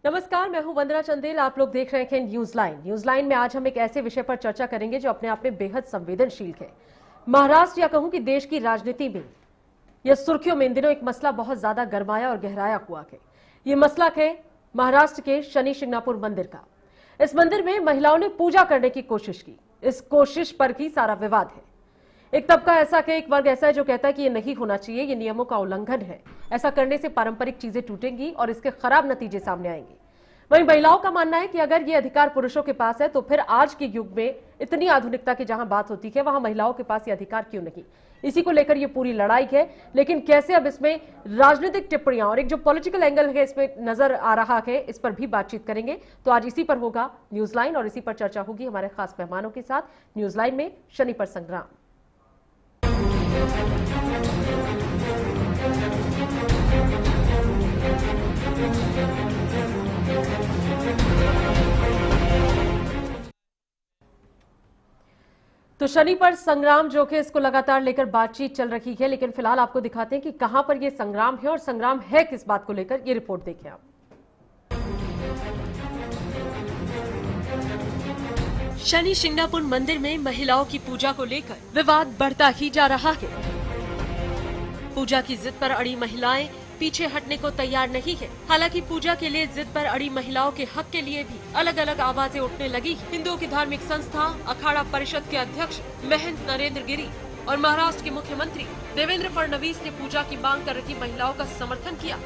नमस्कार, मैं हूं वंदना चंदेल। आप लोग देख रहे हैं न्यूज लाइन। न्यूज लाइन में आज हम एक ऐसे विषय पर चर्चा करेंगे जो अपने आप में बेहद संवेदनशील है। महाराष्ट्र या कहूं कि देश की राजनीति में यह सुर्खियों में इन दिनों एक मसला बहुत ज्यादा गरमाया और गहराया हुआ है। ये मसला है महाराष्ट्र के शनि शिंगणापुर मंदिर का। इस मंदिर में महिलाओं ने पूजा करने की कोशिश की। इस कोशिश पर ही सारा विवाद है। एक तबका ऐसा है, एक वर्ग ऐसा है जो कहता है कि ये नहीं होना चाहिए, ये नियमों का उल्लंघन है। ऐसा करने से पारंपरिक चीजें टूटेंगी और इसके खराब नतीजे सामने आएंगे। वहीं महिलाओं का मानना है कि अगर ये अधिकार पुरुषों के पास है तो फिर आज के युग में इतनी आधुनिकता की जहां बात होती है वहां महिलाओं के पास ये अधिकार क्यों नहीं। इसी को लेकर ये पूरी लड़ाई है। लेकिन कैसे अब इसमें राजनीतिक टिप्पणियां और एक जो पॉलिटिकल एंगल है इसमें नजर आ रहा है, इस पर भी बातचीत करेंगे। तो आज इसी पर होगा न्यूज लाइन और इसी पर चर्चा होगी हमारे खास मेहमानों के साथ। न्यूज लाइन में शनि पर संग्राम। तो शनि पर संग्राम जो कि इसको लगातार लेकर बातचीत चल रही है, लेकिन फिलहाल आपको दिखाते हैं कि कहां पर यह संग्राम है और संग्राम है किस बात को लेकर। ये रिपोर्ट देखें आप। शनि शिंगणापुर मंदिर में महिलाओं की पूजा को लेकर विवाद बढ़ता ही जा रहा है। पूजा की जिद पर अड़ी महिलाएं पीछे हटने को तैयार नहीं है। हालांकि पूजा के लिए जिद पर अड़ी महिलाओं के हक के लिए भी अलग अलग आवाजें उठने लगी। हिंदुओं की धार्मिक संस्था अखाड़ा परिषद के अध्यक्ष महंत नरेंद्र गिरी और महाराष्ट्र के मुख्यमंत्री देवेंद्र फडणवीस ने पूजा की मांग कर रही महिलाओं का समर्थन किया।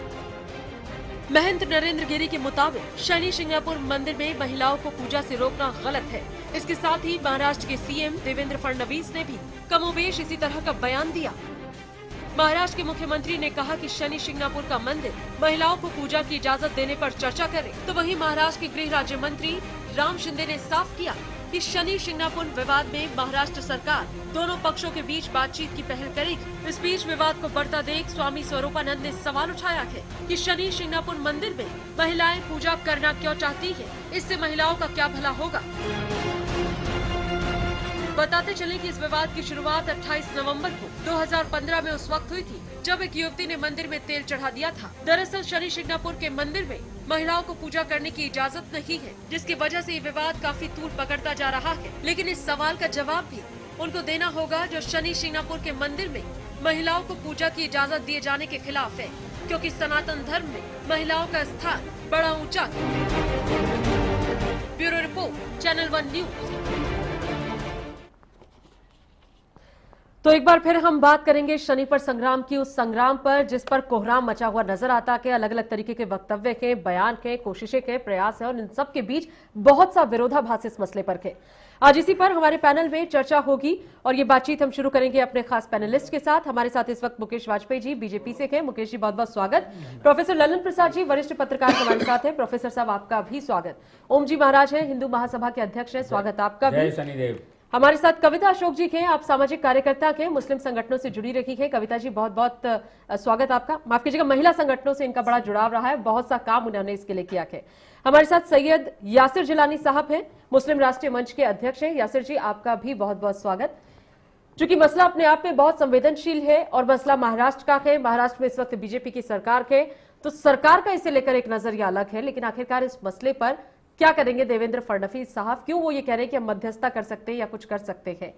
महंत नरेंद्र गिरी के मुताबिक शनि शिंगणापुर मंदिर में महिलाओं को पूजा से रोकना गलत है। इसके साथ ही महाराष्ट्र के सीएम देवेंद्र फडणवीस ने भी कमोबेश इसी तरह का बयान दिया। महाराष्ट्र के मुख्यमंत्री ने कहा कि शनि शिंगणापुर का मंदिर महिलाओं को पूजा की इजाजत देने पर चर्चा करे, तो वहीं महाराष्ट्र के गृह राज्य मंत्री राम शिंदे ने साफ किया कि शनि शिंगणापुर विवाद में महाराष्ट्र सरकार दोनों पक्षों के बीच बातचीत की पहल करेगी। इस बीच विवाद को बढ़ता देख स्वामी स्वरूपानंद ने सवाल उठाया है कि शनि शिंगणापुर मंदिर में महिलाएं पूजा करना क्यों चाहती है, इससे महिलाओं का क्या भला होगा। बताते चले कि इस विवाद की शुरुआत 28 नवंबर को 2015 में उस वक्त हुई थी जब एक युवती ने मंदिर में तेल चढ़ा दिया था। दरअसल शनि शिंगणापुर के मंदिर में महिलाओं को पूजा करने की इजाजत नहीं है, जिसकी वजह से ये विवाद काफी तूल पकड़ता जा रहा है। लेकिन इस सवाल का जवाब भी उनको देना होगा जो शनि शिंगणापुर के मंदिर में महिलाओं को पूजा की इजाजत दिए जाने के खिलाफ है, क्योंकि सनातन धर्म में महिलाओं का स्थान बड़ा ऊंचा है। Bureau report, channel 1 news. तो एक बार फिर हम बात करेंगे शनि पर संग्राम की, उस संग्राम पर जिस पर कोहराम मचा हुआ नजर आता है। अलग अलग तरीके के वक्तव्य के, बयान के, कोशिशें के, प्रयास है और इन सब के बीच बहुत सा विरोधाभास इस मसले पर है। आज इसी पर हमारे पैनल में चर्चा होगी और ये बातचीत हम शुरू करेंगे अपने खास पैनलिस्ट के साथ। हमारे साथ इस वक्त मुकेश वाजपेयी जी बीजेपी से हैं। मुकेश जी बहुत बहुत स्वागत। प्रोफेसर ललन प्रसाद जी वरिष्ठ पत्रकार हमारे साथ हैं। प्रोफेसर साहब आपका भी स्वागत। ओम जी महाराज हैं, हिंदू महासभा के अध्यक्ष हैं, स्वागत आपका भी। शनिदेव। हमारे साथ कविता अशोक जी हैं, आप सामाजिक कार्यकर्ता के, मुस्लिम संगठनों से जुड़ी रही है। कविता जी बहुत बहुत स्वागत आपका। माफ कीजिएगा, महिला संगठनों से इनका बड़ा जुड़ाव रहा है, बहुत सा काम उन्होंने इसके लिए किया है। हमारे साथ सैयद यासिर जिलानी साहब हैं, मुस्लिम राष्ट्रीय मंच के अध्यक्ष हैं। यासिर जी आपका भी बहुत बहुत स्वागत। चूंकि मसला अपने आप में बहुत संवेदनशील है और मसला महाराष्ट्र का है, महाराष्ट्र में इस वक्त बीजेपी की सरकार है, तो सरकार का इसे लेकर एक नजरिया अलग है। लेकिन आखिरकार इस मसले पर क्या करेंगे देवेंद्र फडणवीस साहब, क्यों वो ये कह रहे हैं कि हम मध्यस्थता कर सकते हैं या कुछ कर सकते हैं।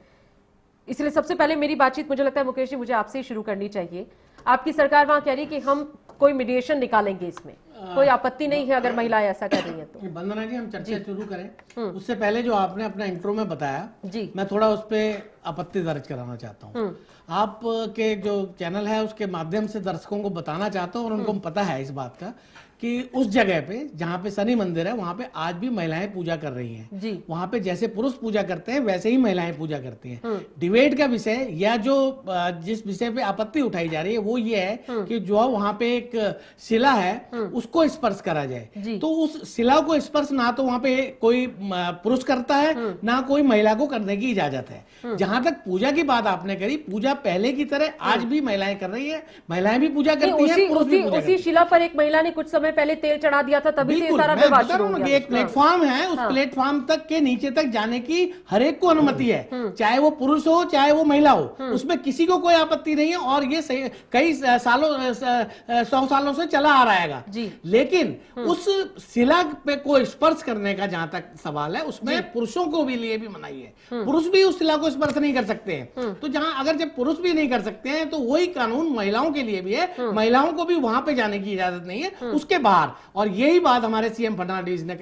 इसलिए सबसे पहले मेरी बातचीत मुझे लगता है मुकेश जी मुझे आपसे ही शुरू करनी चाहिए। आपकी सरकार वहां कह रही है कि हम कोई मीडिएशन निकालेंगे, इसमें कोई आपत्ति नहीं है अगर महिलाएं ऐसा कर रही हैं तो। वंदना जी हम चर्चा शुरू करें उससे पहले जो आपने अपना इंट्रो में बताया जी, मैं थोड़ा उस पर आपत्ति दर्ज कराना चाहता हूँ। आपके जो चैनल है उसके माध्यम से दर्शकों को बताना चाहता हूँ और उनको पता है इस बात का कि उस जगह पे जहाँ पे शनि मंदिर है वहां पे आज भी महिलाएं पूजा कर रही हैं जी। वहां पे जैसे पुरुष पूजा करते हैं वैसे ही महिलाएं पूजा करती हैं। डिबेट का विषय या जो जिस विषय पे आपत्ति उठाई जा रही है वो ये है कि जो वहां पे एक शिला है उसको स्पर्श करा जाए, तो उस शिला को स्पर्श ना तो वहां पे कोई पुरुष करता है ना कोई महिला को करने की इजाजत है। जहां तक पूजा की बात आपने करी, पूजा पहले की तरह आज भी महिलाएं कर रही है, महिलाएं भी पूजा करती हैं, पुरुष भी पूजा करते हैं। उसी शिला पर एक महिला ने कुछ समय पहले तेल चढ़ा दिया था, तभी से सारा विवाद शुरू हो गया। एक प्लेटफॉर्म है, उस प्लेटफॉर्म तक के नीचे तक जाने की हर एक को अनुमति है, चाहे वो पुरुष हो चाहे वो महिला हो, उसमें किसी को कोई आपत्ति नहीं है और ये कई सालों 100 सालों से चला आ रहा है। लेकिन उस शिला पे को स्पर्श करने का जहां तक सवाल है, उसमें पुरुषों को भी लिए भी मनाही है। पुरुष भी उस शिला को स्पर्श नहीं कर सकते हैं। तो जहां अगर जब पुरुष भी नहीं कर सकते हैं, तो वही कानून महिलाओं के लिए भी है। महिलाओं को भी वहां पे जाने की इजाजत नहीं है, उसके बाहर। और यही बात हमारे सीएम फडणवीस ने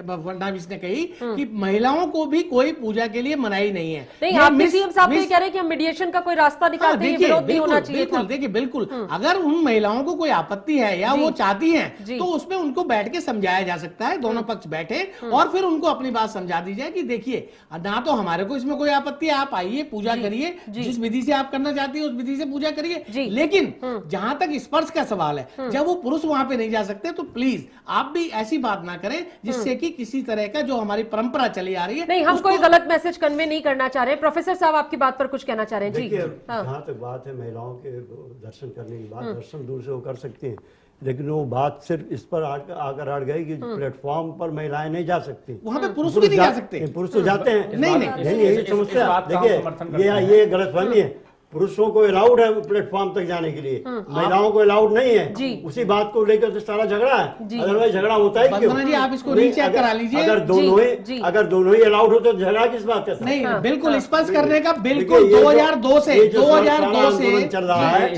कही कि महिलाओं को भी कोई पूजा के लिए मनाही नहीं है। नहीं, आप सीएम साहब ये कह रहे हैं कि हम मीडिएशन का कोई रास्ता निकालते हैं, विरोध नहीं होना चाहिए था। देखिए बिल्कुल, अगर उन महिलाओं को कोई आपत्ति है या वो चाहती हैं, तो उसमें उनको बैठ के समझाया जा सकता है, दोनों पक्ष बैठे और फिर उनको अपनी बात समझा दी जाए कि देखिए, ना तो हमारे को इसमें कोई आपत्ति है, आप आइए पूजा करिए, जिस विधि से आप करना चाहती है उस विधि से पूजा करिए। लेकिन जहां तक स्पर्श का सवाल है, जब वो पुरुष वहां पे नहीं जा सकते, तो प्लीज आप भी ऐसी बात ना करें जिससे कि किसी तरह का जो हमारी परंपरा चली आ रही है, नहीं, हम कोई गलत मैसेज कन्वे नहीं करना चाह रहे। प्रोफेसर साहब आपकी बात पर कुछ कहना चाह रहे हैं जी। जहाँ तक बात है महिलाओं के दर्शन करने की बात, दर्शन दूर से वो कर सकती हैं, लेकिन वो बात सिर्फ इस पर आकर अड़ गई कि प्लेटफॉर्म पर महिलाएं नहीं जा सकती, वहां पे पुरुष भी नहीं जा सकते। पुरुष तो जाते हैं, नहीं यही समस्या। देखिए ये गलतफहमी है, पुरुषों को अलाउड है प्लेटफॉर्म तक जाने के लिए, महिलाओं को अलाउड नहीं है। उसी बात को लेकर तो सारा झगड़ा है, अदरवाइज झगड़ा होता है क्यों? जी आप इसको रीचेक करा लीजिए। अगर दोनों ही अलाउड हो तो झगड़ा किस बात का? नहीं, बिल्कुल स्पर्श करने का बिल्कुल 2002 से चल रहा है,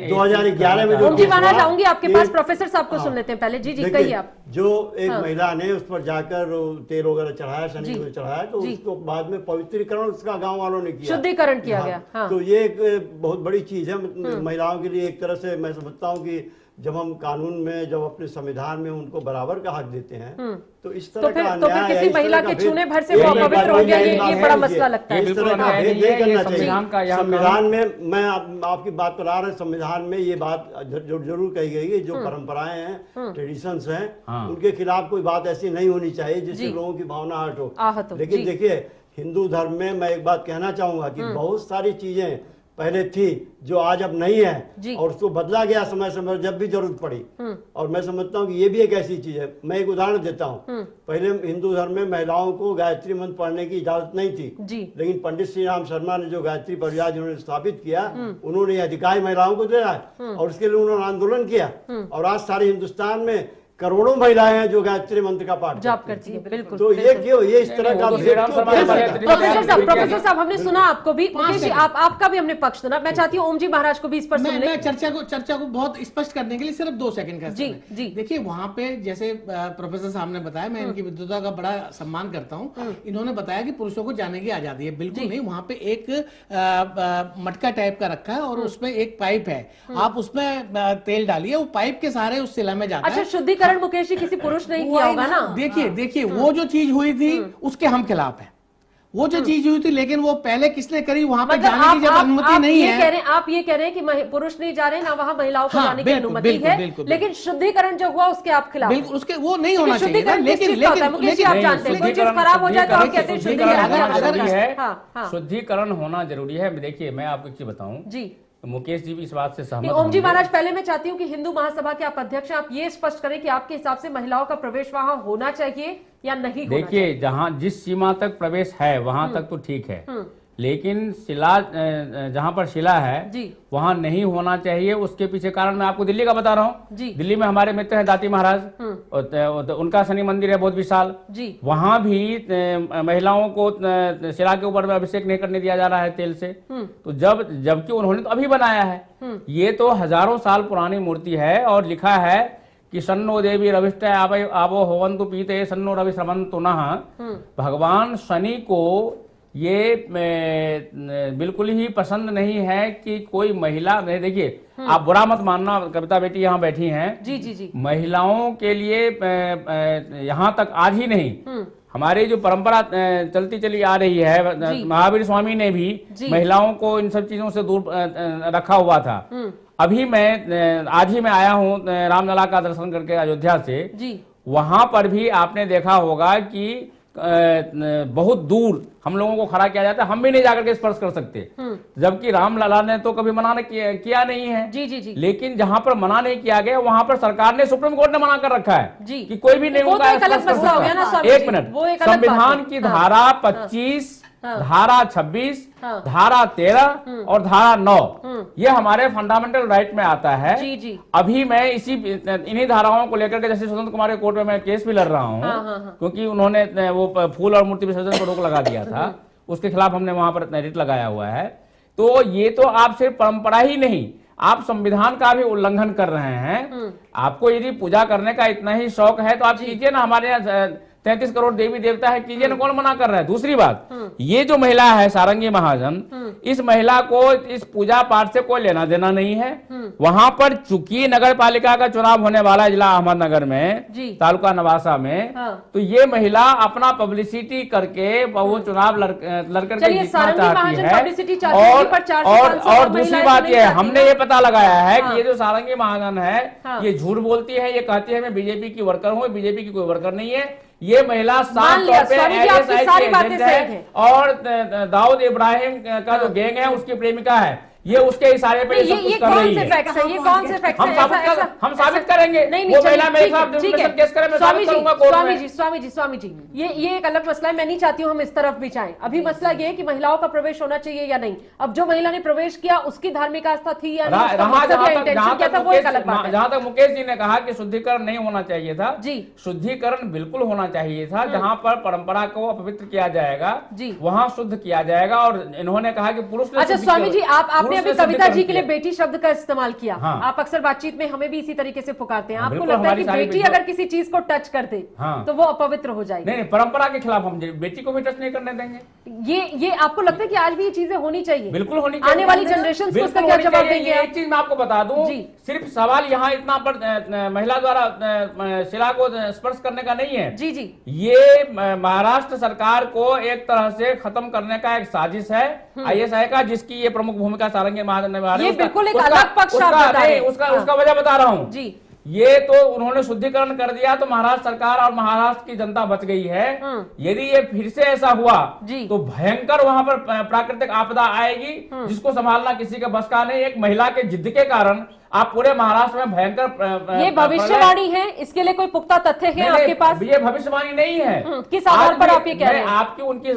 2011 में। ओम जी महाराज आऊंगी आपके पास, प्रोफेसर साहब को सुन लेते हैं पहले। जी कहिए आप। जो एक महिला ने उस पर जाकर तेल वगैरह चढ़ाया, शनि को चढ़ाया, तो उसको बाद में पवित्रीकरण उसका गांव वालों ने किया, शुद्धिकरण किया गया। तो ये बहुत बड़ी चीज है महिलाओं के लिए। एक तरह से मैं समझता हूँ कि जब हम कानून में, जब अपने संविधान में उनको बराबर का हक देते हैं, तो इस तरह का अन्याय, किसी महिला के छूने भर से वो अपवित्र हो गया, ये बड़ा मसला लगता है। इस तरह का भेद नहीं करना चाहिए। संविधान में, मैं आपकी बात पर आ रहा हूँ, संविधान में ये बात जरूर कही गई है, जो परंपराएं हैं, ट्रेडिशंस हैं, उनके खिलाफ कोई बात ऐसी नहीं होनी चाहिए जिससे लोगों की भावना आहत हो। लेकिन देखिए, हिंदू धर्म में मैं एक बात कहना चाहूंगा कि बहुत सारी चीजें पहले थी जो आज अब नहीं है, और उसको बदला गया समय समय जब भी जरूरत पड़ी। और मैं समझता हूँ कि ये भी एक ऐसी चीज है। मैं एक उदाहरण देता हूँ। पहले हिंदू धर्म में महिलाओं को गायत्री मंत्र पढ़ने की इजाजत नहीं थी, लेकिन पंडित श्री राम शर्मा ने जो गायत्री परिवार जिन्होंने स्थापित किया, उन्होंने अधिकार महिलाओं को दिया और उसके लिए उन्होंने आंदोलन किया। और आज सारे हिंदुस्तान में करोड़ों महिलाएं हैं जो गायत्री मंत्र का पाठ जाप करती है। बिल्कुल। तो ये क्यों, ये इस तरह का प्रोफेसर साहब हमने सुना, आपको भी आपका भी हमने पक्ष सुना। मैं चाहती हूँ ओम जी महाराज को भी इस पर मैं चर्चा को बहुत स्पष्ट करने के लिए सिर्फ 2 सेकंड का जी। देखिए वहां पे जैसे प्रोफेसर साहब ने बताया, मैं इनकी विद्वता का बड़ा सम्मान करता हूँ। इन्होंने बताया कि पुरुषों को जाने की आजादी है, बिल्कुल नहीं। वहां पे एक मटका टाइप का रखा है और उसमें एक पाइप है, आप उसमें तेल डालिए, वो पाइप के सहारे उस शिला में जाता है। अच्छा, शुद्धिकरण मुकेश जी किसी पुरुष ने किया होगा ना? देखिए वो जो चीज हुई थी उसके हम खिलाफ है। वो जो चीज हुई थी, लेकिन वो पहले किसने करी, वहां पे जाने की जब अनुमति नहीं है। आप ये कह रहे हैं कि पुरुष नहीं जा रहे, ना वहां महिलाओं को जाने की अनुमति है, लेकिन शुद्धिकरण जो हुआ उसके आप खिलाफ। बिल्कुल, उसके वो नहीं होना चाहिए। लेकिन आप जानते हैं कोई चीज खराब हो जाए तो आप कहते हैं शुद्धिकरण। शुद्धिकरण होना जरूरी है। देखिए मैं आपको एक चीज बताऊं जी, मुकेश जी भी इस बात से सहमत। ओम जी महाराज, पहले मैं चाहती हूँ कि हिंदू महासभा के आप अध्यक्ष हैं, आप ये स्पष्ट करें कि आपके हिसाब से महिलाओं का प्रवेश वहां होना चाहिए या नहीं होना चाहिए? देखिए, जहां जिस सीमा तक प्रवेश है वहां तक तो ठीक है, लेकिन शिला, जहां पर शिला है वहां नहीं होना चाहिए। उसके पीछे कारण मैं आपको दिल्ली का बता रहा हूँ। दिल्ली में हमारे मित्र हैं दाती महाराज, उनका शनि मंदिर है बहुत विशाल, वहां भी महिलाओं को शिला के ऊपर में अभिषेक नहीं करने दिया जा रहा है तेल से। तो जबकि उन्होंने तो अभी बनाया है, ये तो हजारों साल पुरानी मूर्ति है और लिखा है कि सन्नो देवी रविष्ट आवो होवंतु पीते सन्नो रवि श्रवंतु नः। भगवान शनि को ये बिल्कुल ही पसंद नहीं है कि कोई महिला, देखिए आप बुरा मत मानना, कविता बेटी यहाँ बैठी हैं, जी महिलाओं के लिए यहाँ तक आज ही नहीं, हमारी जो परंपरा चलती चली आ रही है, महावीर स्वामी ने भी महिलाओं को इन सब चीजों से दूर रखा हुआ था। अभी मैं आज ही मैं आया हूँ रामलला का दर्शन करके अयोध्या से, वहां पर भी आपने देखा होगा कि बहुत दूर हम लोगों को खड़ा किया जाता है, हम भी नहीं जाकर के स्पर्श कर सकते, जबकि रामलला ने तो कभी मना किया नहीं है। जी। लेकिन जहां पर मना नहीं किया गया वहां पर सरकार ने, सुप्रीम कोर्ट ने मना कर रखा है कि कोई भी नहीं होगा। एक मिनट, संविधान की धारा 25 धारा 26, धारा 13 और धारा 9 ये हमारे फंडामेंटल राइट में आता है। जी जी। अभी मैं इन्हीं धाराओं को लेकर के जैसे स्वतंत्र कुमार के कोर्ट में मैं केस भी लड़ रहा हूँ, क्योंकि उन्होंने वो फूल और मूर्ति विसर्जन पर रोक लगा दिया था, उसके खिलाफ हमने वहां पर रिट लगाया हुआ है। तो ये तो आप सिर्फ परंपरा ही नहीं, आप संविधान का भी उल्लंघन कर रहे हैं। आपको यदि पूजा करने का इतना ही शौक है तो आप कीजिए ना, हमारे यहाँ 33 करोड़ देवी देवता है, कीजिए ना, कौन मना कर रहा है। दूसरी बात, ये जो महिला है सारंगी महाजन, इस महिला को इस पूजा पाठ से कोई लेना देना नहीं है। वहां पर चूंकि नगर पालिका का चुनाव होने वाला है जिला अहमदनगर में, तालुका नवासा में, तो ये महिला अपना पब्लिसिटी करके वो चुनाव लड़कर के जीतना चाहती है। और दूसरी बात ये है, हमने ये पता लगाया है कि ये जो सारंगी महाजन है ये झूठ बोलती है, ये कहती है मैं बीजेपी की वर्कर हूँ, बीजेपी की कोई वर्कर नहीं है। ये महिला साफ तौर पे सारी बातें है और दाऊद इब्राहिम का जो गैंग है उसकी प्रेमिका है, ये उसके इशारे पे सब कुछ कर रही है। ये कौन से फैक्ट है? हम साबित करेंगे। वो महिला मेरे साथ केस करे, मैं साबित करूंगा कोर्ट में। स्वामी जी ये एक अलग मसला है, मैं नहीं चाहती हूँ हम इस तरफ भी जाएं। अभी मसला ये है कि महिलाओं का प्रवेश होना चाहिए या नहीं। अब जो महिला ने प्रवेश किया उसकी धार्मिक आस्था थी या नहीं, जहां तक मुकेश जी ने कहा कि शुद्धिकरण नहीं होना चाहिए था, जी शुद्धिकरण बिल्कुल होना चाहिए था। जहां पर परंपरा को अपवित्र किया जाएगा वहां शुद्ध किया जाएगा। और इन्होंने कहा कि पुरुष। अच्छा स्वामी जी, आपने अभी कविता जी के लिए बेटी शब्द का इस्तेमाल किया। आप अक्सर बातचीत में हमें भी इसी तरीके से पुकारते हैं। आपको लगता है कि बेटी अगर किसी चीज को टच कर दे तो वो अपवित्र हो जाएगी? नहीं, परंपरा के खिलाफ हम बेटी को भी टच नहीं करने देंगे। ये आपको लगता है कि आज भी ये चीजें होनी चाहिए? बिल्कुल होनी चाहिए। आने वाली जनरेशन को उसका क्या जवाब देंगे? एक चीज मैं आपको बता दूं, सिर्फ सवाल यहाँ इतना पर महिला द्वारा शिला को स्पर्श करने का नहीं है। जी जी। ये महाराष्ट्र सरकार को एक तरह से खत्म करने का एक साजिश है ISI का, जिसकी ये प्रमुख भूमिका सारंगी महाजन ने। ये बिल्कुल एक अलग पक्ष उसका वजह बता रहा हूँ जी। ये तो उन्होंने शुद्धिकरण कर दिया तो महाराष्ट्र सरकार और महाराष्ट्र की जनता बच गई है। यदि ये फिर से ऐसा हुआ तो भयंकर वहां पर प्राकृतिक आपदा आएगी जिसको संभालना किसी का बस का नहीं। एक महिला के जिद के कारण आप पूरे महाराष्ट्र में भयंकर। ये भविष्यवाणी है, इसके लिए कोई पुख्ता तथ्य है आपके पास? ये भविष्यवाणी नहीं है। किस आधार पर आप ये कह रहे हैं? आपकी उनकी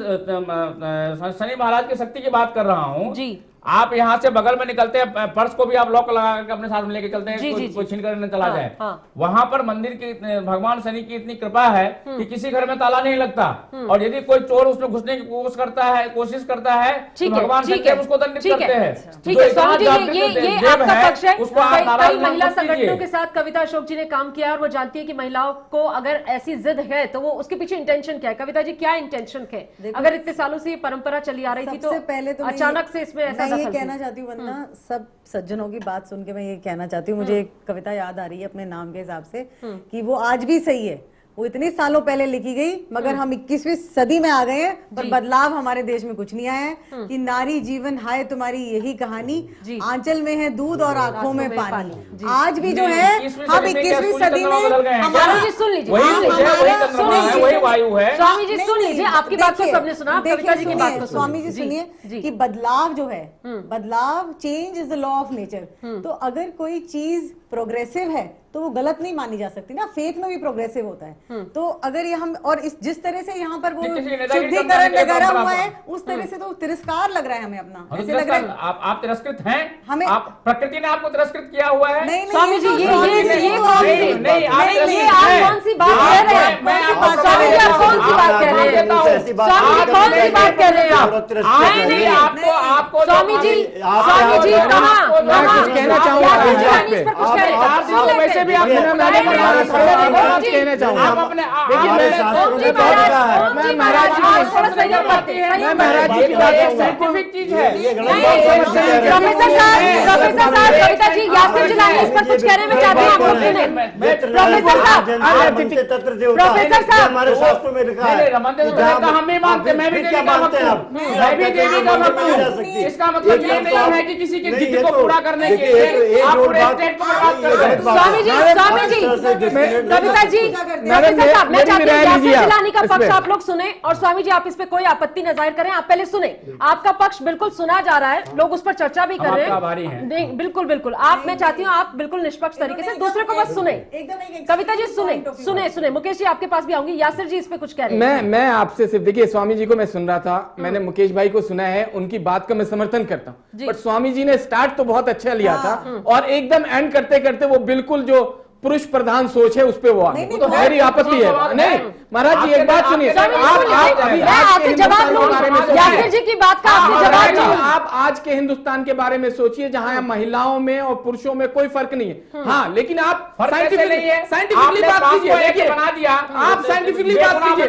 शनि महाराज की शक्ति की बात कर रहा हूँ जी। आप यहाँ से बगल में निकलते हैं, पर्स को भी आप लॉक लगा करके अपने साथ में लेके चलते हैं, कोई छीन कर न चला जाए। वहां पर मंदिर की भगवान शनि की इतनी कृपा है कि किसी घर में ताला नहीं लगता। और यदि कोई चोर उसमें घुसने की कोशिश करता है तो भगवान शनि उसको दंडित करते हैं। ठीक है स्वामी जी, ये आपका पक्ष है। कई महिला संगठनों के साथ कविता अशोक जी ने काम किया और वो जानती है कि महिलाओं को अगर ऐसी जिद है तो वो उसके पीछे इंटेंशन क्या है। कविता जी, क्या इंटेंशन है? अगर इतने सालों से ये परंपरा चली आ रही थी तो अचानक से इसमें ऐसा ये कहना चाहती हूँ, वरना सब सज्जनों की बात सुन के मैं ये कहना चाहती हूँ, मुझे एक कविता याद आ रही है अपने नाम के हिसाब से कि वो आज भी सही है। वो इतने सालों पहले लिखी गई मगर हम 21वीं सदी में आ गए हैं पर बदलाव हमारे देश में कुछ नहीं आया है। कि नारी जीवन हाय तुम्हारी यही कहानी, आंचल में है दूध और आंखों में पानी। आज भी जो है हम 21वीं सदी में हमारा। सुन लीजिए वही वायु है। स्वामी जी सुन लीजिए, आपकी बात को सबने सुना, कविता जी की बात को स्वामी जी सुनिए कि बदलाव जो है, बदलाव, change is the law of nature. तो अगर कोई चीज प्रोग्रेसिव है तो वो गलत नहीं मानी जा सकती ना। फेथ में भी प्रोग्रेसिव होता है। तो अगर ये हम और जिस तरह से यहाँ पर वो शुद्धिकरण वगैरह हुआ है उस तरह से तो तिरस्कार लग रहा है हमें अपना। ऐसे लग रहा है आप तिरस्कृत हैं, हमें प्रकृति ने आपको तिरस्कृत किया हुआ है। नहीं स्वामी जी, ये कौन सी बात कह रहे हैं? स्वामी जी आप कौन सी बात कह रहे हैं? स्वामी जी कौन सी बात कह रहे हैं आप? आपको स्वामी जी कहना चाहूंगा वैसे भी आप कहना चाहूंगा साइंटिफिक चीज है। प्रोफेसर साहब कविता जी यासिर जिलानी इस पर कुछ कहने में चाहते हैं आप लोग सुने। प्रोफेसर साहब हमारे शास्त्रों में लिखा है हम भी मानते, मैं भी देवी का भक्त हूँ, मैं भी देवी का भक्त हूँ। इसका मतलब ये नहीं है कि किसी की जिद को पूरा करने के लिए आप पूरे स्टेट को बर्बाद कर रहे हैं। स्वामी जी कविता जी प्रोफेसर साहब मैं चाहती हूँ यासिर जिलानी का पक्ष आप लोग सुने और स्वामी जी आप इस पे कोई आपत्ति न जाहिर करें। आप पहले सुने, आपका पक्ष बिल्कुल सुना जा रहा है, लोग उस पर चर्चा भी कर रहे हैं। नहीं बिल्कुल बिल्कुल आप, मैं चाहती हूँ आप बिल्कुल निष्पक्ष तरीके से दूसरे को बस सुने। कविता जी सुने मुकेश जी आपके पास भी आऊंगी। यासिर जी इस पे कुछ कह रहे हैं? मैं आपसे सिर्फ देखिए, स्वामी जी को मैं सुन रहा था, मैंने मैंने मुकेश भाई को सुना है, उनकी बात का मैं समर्थन करता हूँ, बट स्वामी जी ने स्टार्ट तो बहुत अच्छा लिया था और एकदम एंड करते करते वो बिल्कुल जो पुरुष प्रधान सोच है उस पे वो आ गए, तो मेरी आपत्ति है। नहीं महाराज जी एक बात सुनिए, आप आज के हिंदुस्तान के बारे में सोचिए जहां महिलाओं में और पुरुषों में कोई फर्क नहीं है। हाँ लेकिन आप साइंटिफिकली बात कीजिए, देखिए आप साइंटिफिकली बात कीजिए,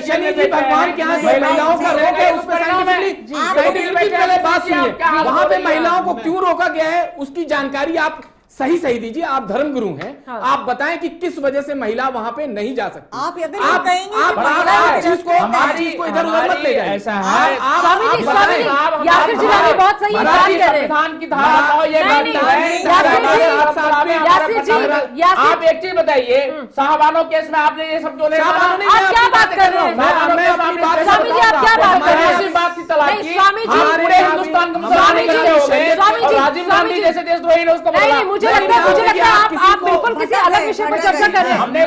शनि जी भगवान के यहाँ महिलाओं का रोक है उस पर साइंटिफिकली पहले बात सुनिए, वहां पे महिलाओं को क्यों रोका गया है उसकी जानकारी आप सही दीजिए। आप धर्मगुरु हैं, आप बताएं कि किस वजह से महिला वहां पे नहीं जा सकती। आप चीज को इधर उधर मत ले जाए। ऐसा है यासिर जिलानी बहुत सही बात कह रहे हैं। संविधान की धारा आप एक चीज बताइए, शाहबानो केस में आपने ये सब जो आप क्या बात कर रहे हैं स्वामी जी, आप क्या बात कर रहे हैं? बात की तलाक की स्वामी जी, पूरे हिंदुस्तान को राजीव गांधी जैसे देशद्रोही ने उसको बोला। मुझे लगता है आप बिल्कुल किसी अलग विषय पर चर्चा कर रहे हैं। हमने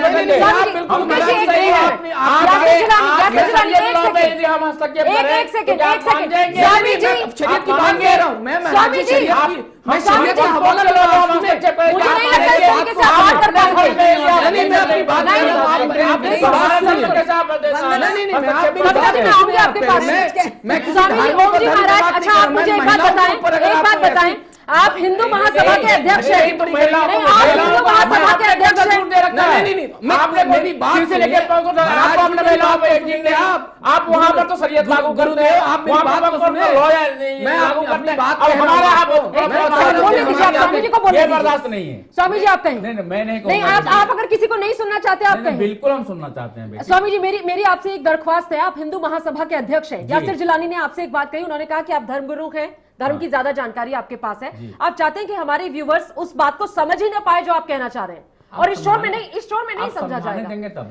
अच्छा आप मुझे एक बात बताएं, आप हिंदू महासभा के अध्यक्ष हैं। आप हिंदू महासभा के अध्यक्ष हैं। आपने मेरी बात से लेकर आप वहां पर तो शरीयत लागू करते हैं, आप मेरी बात को सुने, मैं अपनी बात स्वामी जी को बोलिए, बर्दाश्त नहीं है। स्वामी जी आप कहें। नहीं मैं नहीं, आप अगर किसी को नहीं सुनना चाहते आप कहें। बिल्कुल हम सुनना चाहते हैं। स्वामी जी मेरी आपसे एक दरख्वास्त है, आप हिंदू महासभा के अध्यक्ष हैं। यासिर जिलानी ने आपसे एक बात कही, उन्होंने कहा कि आप धर्मगुरु हैं, धर्म की ज्यादा जानकारी आपके पास है, आप चाहते हैं कि हमारे व्यूवर्स उस बात को समझ ही ना पाए जो आप कहना चाह रहे हैं, और इस शो में नहीं समझा जाएगा।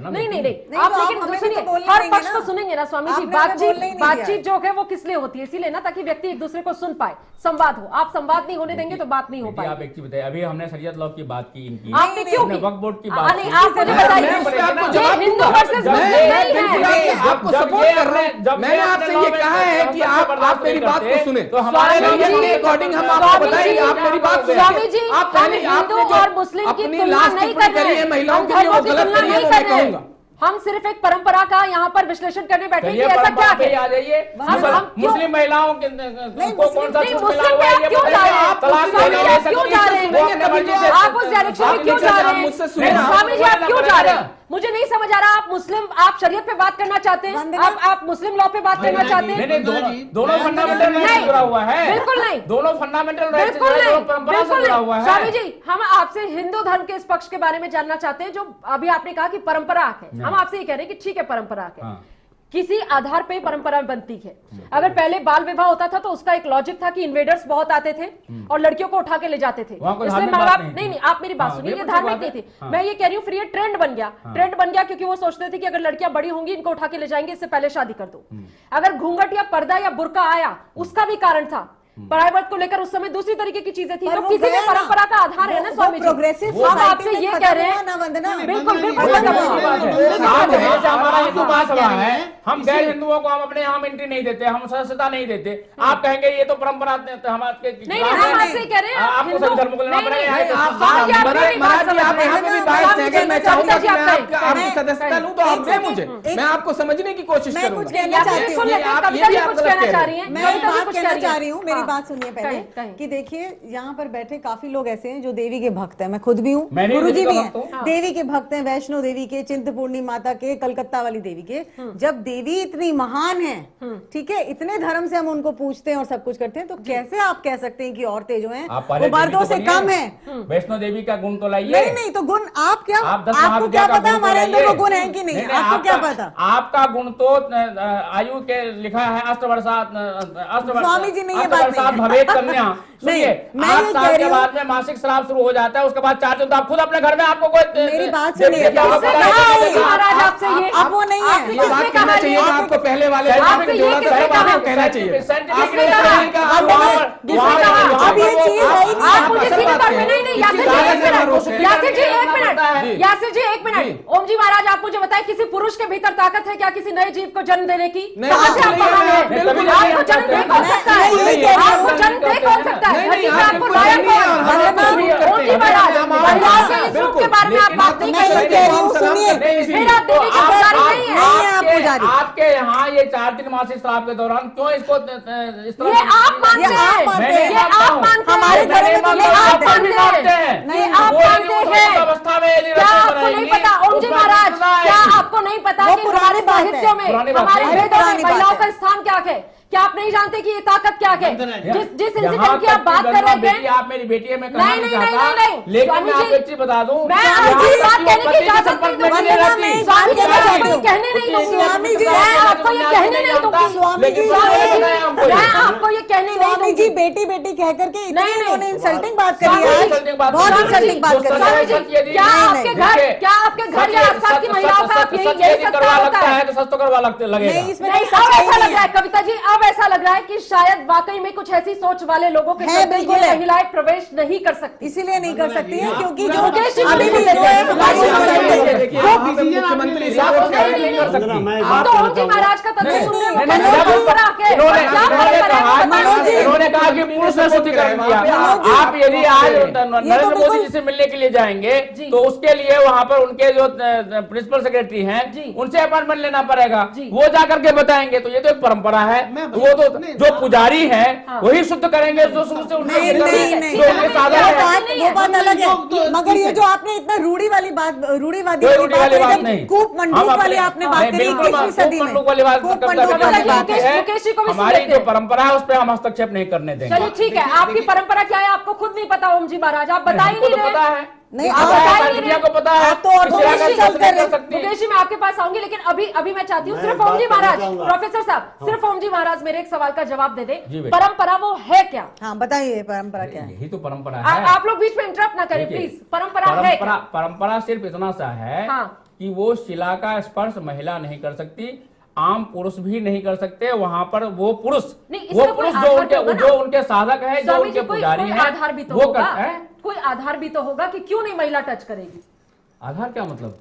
नहीं आप लेकिन सुनिए, हर पक्ष को सुनेंगे ना स्वामी जी। बातचीत जो है वो किस लिए होती है? इसीलिए ना ताकि व्यक्ति एक दूसरे को सुन पाए, संवाद हो। आप संवाद नहीं होने देंगे तो बात नहीं हो पाएगी। आप एक चीज बताइए, अभी हमने शरीयत लॉ की बात की, इनकी आपने क्यों की? वक्फ बोर्ड की बात की। आप मुझे बताइए, हिंदू वर्सेस मुस्लिम नहीं है। आपको सपोर्ट कर रहे हैं। मैंने आपसे ये कहा है कि आप मेरी बात को सुने, तो हमारे के अकॉर्डिंग हम आपको बताएंगे। आप मेरी बात सुनिए। स्वामी जी, हम हिंदू और मुस्लिम की तुलना नहीं कर रहे हैं, महिलाओं के लिए वो गलत करिए तो मैं कहूंगा। हम सिर्फ एक परंपरा का यहाँ पर विश्लेषण करने बैठे हैं कि ऐसा क्या है। आ जाइए, मुस्लिम महिलाओं को कौन सा मुस्लिम में आप क्यों जा रहे हैं? क्यों जा रहे हैं? आप उस डायरेक्शन में क्यों जा रहे हैं? स्वामी जी आप क्यों जा रहे हैं? मुझे नहीं समझ आ रहा। आप शरीयत पे बात करना चाहते हैं, आप मुस्लिम लॉ पे बात करना चाहते हैं। दोनों फंडामेंटल राइट से जुड़ा हुआ है। बिल्कुल नहीं, दोनों फंडामेंटल राइट से परंपरा से जुड़ा हुआ है। स्वामी जी, हम आपसे हिंदू धर्म के इस पक्ष के बारे में जानना चाहते हैं जो अभी आपने कहा कि परंपरा है। हम आपसे ये कह रहे हैं कि ठीक है परंपरा है, किसी आधार पे परंपरा बनती है। अगर पहले बाल विवाह होता था तो उसका एक लॉजिक था कि इन्वेडर्स बहुत आते थे और लड़कियों को उठा के ले जाते थे, इसलिए माँ बाप नहीं आप मेरी बात सुनिए, ये धार्मिक नहीं थी। मैं ये कह रही हूँ फिर ये ट्रेंड बन गया क्योंकि वो सोचते थे कि अगर लड़कियां बड़ी होंगी इनको उठा के ले जाएंगे, इससे पहले शादी कर दो। अगर घूंघट या पर्दा या बुर्का आया उसका भी कारण था, प्राइवेट को लेकर उस समय दूसरी तरीके की चीजें थी, तो किसी भी परंपरा का आधार है ना स्वामी जी। हम आपसे ये कह रहे हैं, बिल्कुल हम गैर हिंदुओं को हम अपने यहाँ एंट्री नहीं देते, हम सदस्यता नहीं देते। आप कहेंगे ये तो परंपरा हमारे नहीं, हम आपसे कह रहे हैं आपको सभी धर्म को लेना पड़ेगा। सदस्यता लूं तो आप दें मुझे, मैं आपको समझने की कोशिश करूंगा। कुछ कहना चाहती हूँ, मेरी बात सुनिए पहले कि देखिए यहाँ पर बैठे काफी लोग ऐसे हैं जो देवी के भक्त हैं, मैं खुद भी हूँ, गुरु जी भी हैं, देवी के भक्त हैं, वैष्णो देवी के, चिंतपूर्णी माता के, कलकत्ता वाली देवी के। जब देवी इतनी महान है, ठीक है, इतने धर्म से हम उनको पूछते हैं और सब कुछ करते हैं, तो कैसे आप कह सकते हैं कि औरतें जो हैं वो मर्दों से कम है? वैष्णो देवी का गुण तो लाइए। नहीं तो गुण आप क्या, आपको क्या पता हमारे अंदर वो गुण है कि नहीं? आपको क्या पता? आपका गुण तो आयु के लिखा है स्वामी जी ने ये बात भवेत कन्या। सुनिए, 8 साल के बाद में मासिक स्राव शुरू हो जाता है, उसके बाद 4 दिन तो आप खुद अपने घर में आपको कोई मेरी बात सुनिए, महाराज आपसे ये अब वो नहीं है, ये बात कहना चाहिए आपको पहले वाले कहना चाहिए। अब ये चीज आप मुझे सीधे तौर पे नहीं, यासिर जी एक मिनट, ओम जी महाराज आप मुझे बताएं, किसी पुरुष के भीतर ताकत है क्या किसी नए जीव को जन्म देने की? कहां से आप बात नहीं कही। सुनिए, फिर आप दीदी की पुजारी नहीं है। आप पुजारी। आपके यहाँ ये 4 दिन मासिक स्राव के दौरान क्यों इसको इस तरह ये आप मानते हैं, ये आप मानते हैं, हमारे घर में तो ये आप मानते हैं, नहीं, ये आप मानते हैं। अवस्था में क्या आपको नहीं पता ओम जी महाराज, क्या आपको नहीं पता वो कि पुरानी हमारे बात है। साहित्यों में, पुरानी बात हमारे है। वेदों में पुरानी बात महिलाओं है। का स्थान क्या है? क्या आप नहीं जानते कि ये ताकत क्या है? जिस इंसिडेंट की आप बात कर बेटी, रहे थे, आप मेरी बेटी है, मैं कहना नहीं, नहीं नहीं, चाहता, नहीं, नहीं, लेकिन स्वामी मैं आपको जी, एक चीज बता दूं, मैं यहाँ आपकी पे बात कहने की पति इजाजत संपर्क नहीं में दूंगी। नहीं रहती। स्वामी जी, मैं कहने आपको ये कहने नहीं दूंगी। स्वामी जी, मैं आपको ये कहने नहीं दूंगी। स्वामी जी, मैं आपको ये कहने नहीं स्वामी जी दूंगी। बेटी बेटी कह करके इतनी नहीं, नहीं। इन्होंने इंसल्टिंग बात स्वामी करी जी, है, बहुत इंसल्टिंग बात करी स्वामी है। जी, क्या आपके घर, क्या आपके घर या आसपास की महिलाओं का आप यही सब करवा होता लगता है? है तो सच तो करवा लगेगा। नहीं, इसमें नहीं, कोई अब सच्चाई ऐसा नहीं लग रहा है। है कविता जी, अब ऐसा लग रहा है कि शायद वाकई में कुछ ऐसी सोच वाले लोगों के है, चलते बिल्कुल ये है। महिलाएं प्रवेश नहीं कर सकती। इसीलिए नहीं कर सकती है क्योंकि जो मुकेश जी, अभी भी मुकेश जी, जो है हमारी मुकेश जी, सोसाइटी है। देखिए, वो यहाँ पे डिसीजन आपने मुख्यमंत्री लिया, साहब वो कह रहे नहीं, नहीं कर वंदना, सकती। मैं एक हम बात तो कहना ओम जी चाहूंगा। महाराज का तथ्य सुन रहे हैं, नहीं, मनोज नहीं, जी पर आके इन्होंने क्या कहा मनोज जी, इन्होंने कहा कि पुरुष स्मृति कर दिया। मनोज जी, आप यदि आज ये नरेंद्र तो मोदी बिल्कुल- जी से मिलने के लिए जाएंगे जी। तो उसके लिए वहां पर उनके जो प्रिंसिपल सेक्रेटरी हैं जी। उनसे अपॉइंटमेंट लेना पड़ेगा, जी। वो जाकर के बताएंगे। तो ये तो एक परंपरा है, वो तो नहीं, जो पुजारी है हाँ। वही शुद्ध करेंगे जो शुरू से उनके नहीं, अंदर नहीं, है, नहीं, जो उनके साधन है। वो बात अलग है, जो- मगर ये जो आपने इतना रूढ़ीवादी कोई वाली रूढ़ी वाली बात बात नहीं। कूप मंडूक हम अपने- वाली आपने बात नहीं, करी बिल्कुल 21वीं सदी में, मंडूक वाली बात कूप कब मंडूक तक वाली करनी बात है। है। मुकेश जी को भी सुन हमारी लेते जो हैं। परंपरा है उस पर हम हस्तक्षेप नहीं करने देंगे। चलिए ठीक है, आपकी परंपरा क्या है आपको खुद नहीं पता ओम जी महाराज, आप बता ही हमको नहीं तो पता रहे। है, नहीं, पता आप है, बता ही सारी नहीं दुनिया रहे। को पता है। आप तो और इस मुकेश तरह जी का सब कुछ कर नहीं रहे कर सकती। मुकेश जी मैं आपके पास आऊंगी, लेकिन अभी मैं चाहती हूँ मैं सिर्फ बात ओम जी करना महाराज, चाहूंगा। प्रोफेसर साहब, सिर्फ ओम जी महाराज मेरे एक सवाल का जवाब दे जी दे। बेटा। परंपरा वो है क्या? हाँ बताइए परंपरा क्या है। यही तो परंपरा है। आप लोग बीच में इंटरप्ट ना करें देखिए, प्लीज। परंपरा है क्या? परंपरा सिर्फ इतना सा है हाँ। कि वो शिला का स्पर्श महिला नहीं कर सकती, आम पुरुष भी नहीं कर सकते। वहां पर वो पुरुष नहीं, इसका कोई जो आधार तो होगा ना? जो उनके साधक है, जो स्वामी जी उनके कोई पुजारी है, आधार भी तो वो होगा, करते हैं। कोई आधार भी तो होगा कि क्यों नहीं महिला टच करेगी। आधार क्या मतलब?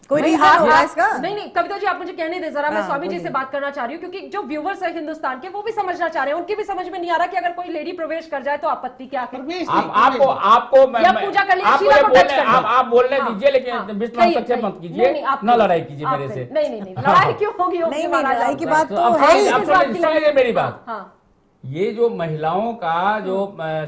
कोई नहीं, रीजन होगा आप- इसका? नहीं कविता जी आप मुझे कहने दें जरा, मैं हाँ, स्वामी जी बोलिए। से बात करना चाह रही हूँ क्योंकि जो व्यूवर्स है हिंदुस्तान के वो भी समझना चाह रहे हैं, उनकी भी समझ में नहीं आ रहा कि अगर कोई लेडी प्रवेश कर जाए तो आपत्ति क्या है। आपको या पूजा कर लिया, आप शीला मुझे को टच बोलने कर लिया। आप बोलने हाँ, दीजिए, लेकिन हाँ, बीच में कहिए, हस्तक्षेप मत कहिए। कीजिए, नहीं, आप न कहिए, लड़ाई कीजिए आप मेरे कहिए। से। नहीं लड़ाई क्यों होगी ओम जी नहीं, महाराज? लड़ाई की बात तो अब है ही। आप सुन लीजिए मेरी बात। हाँ ये जो महिलाओं का जो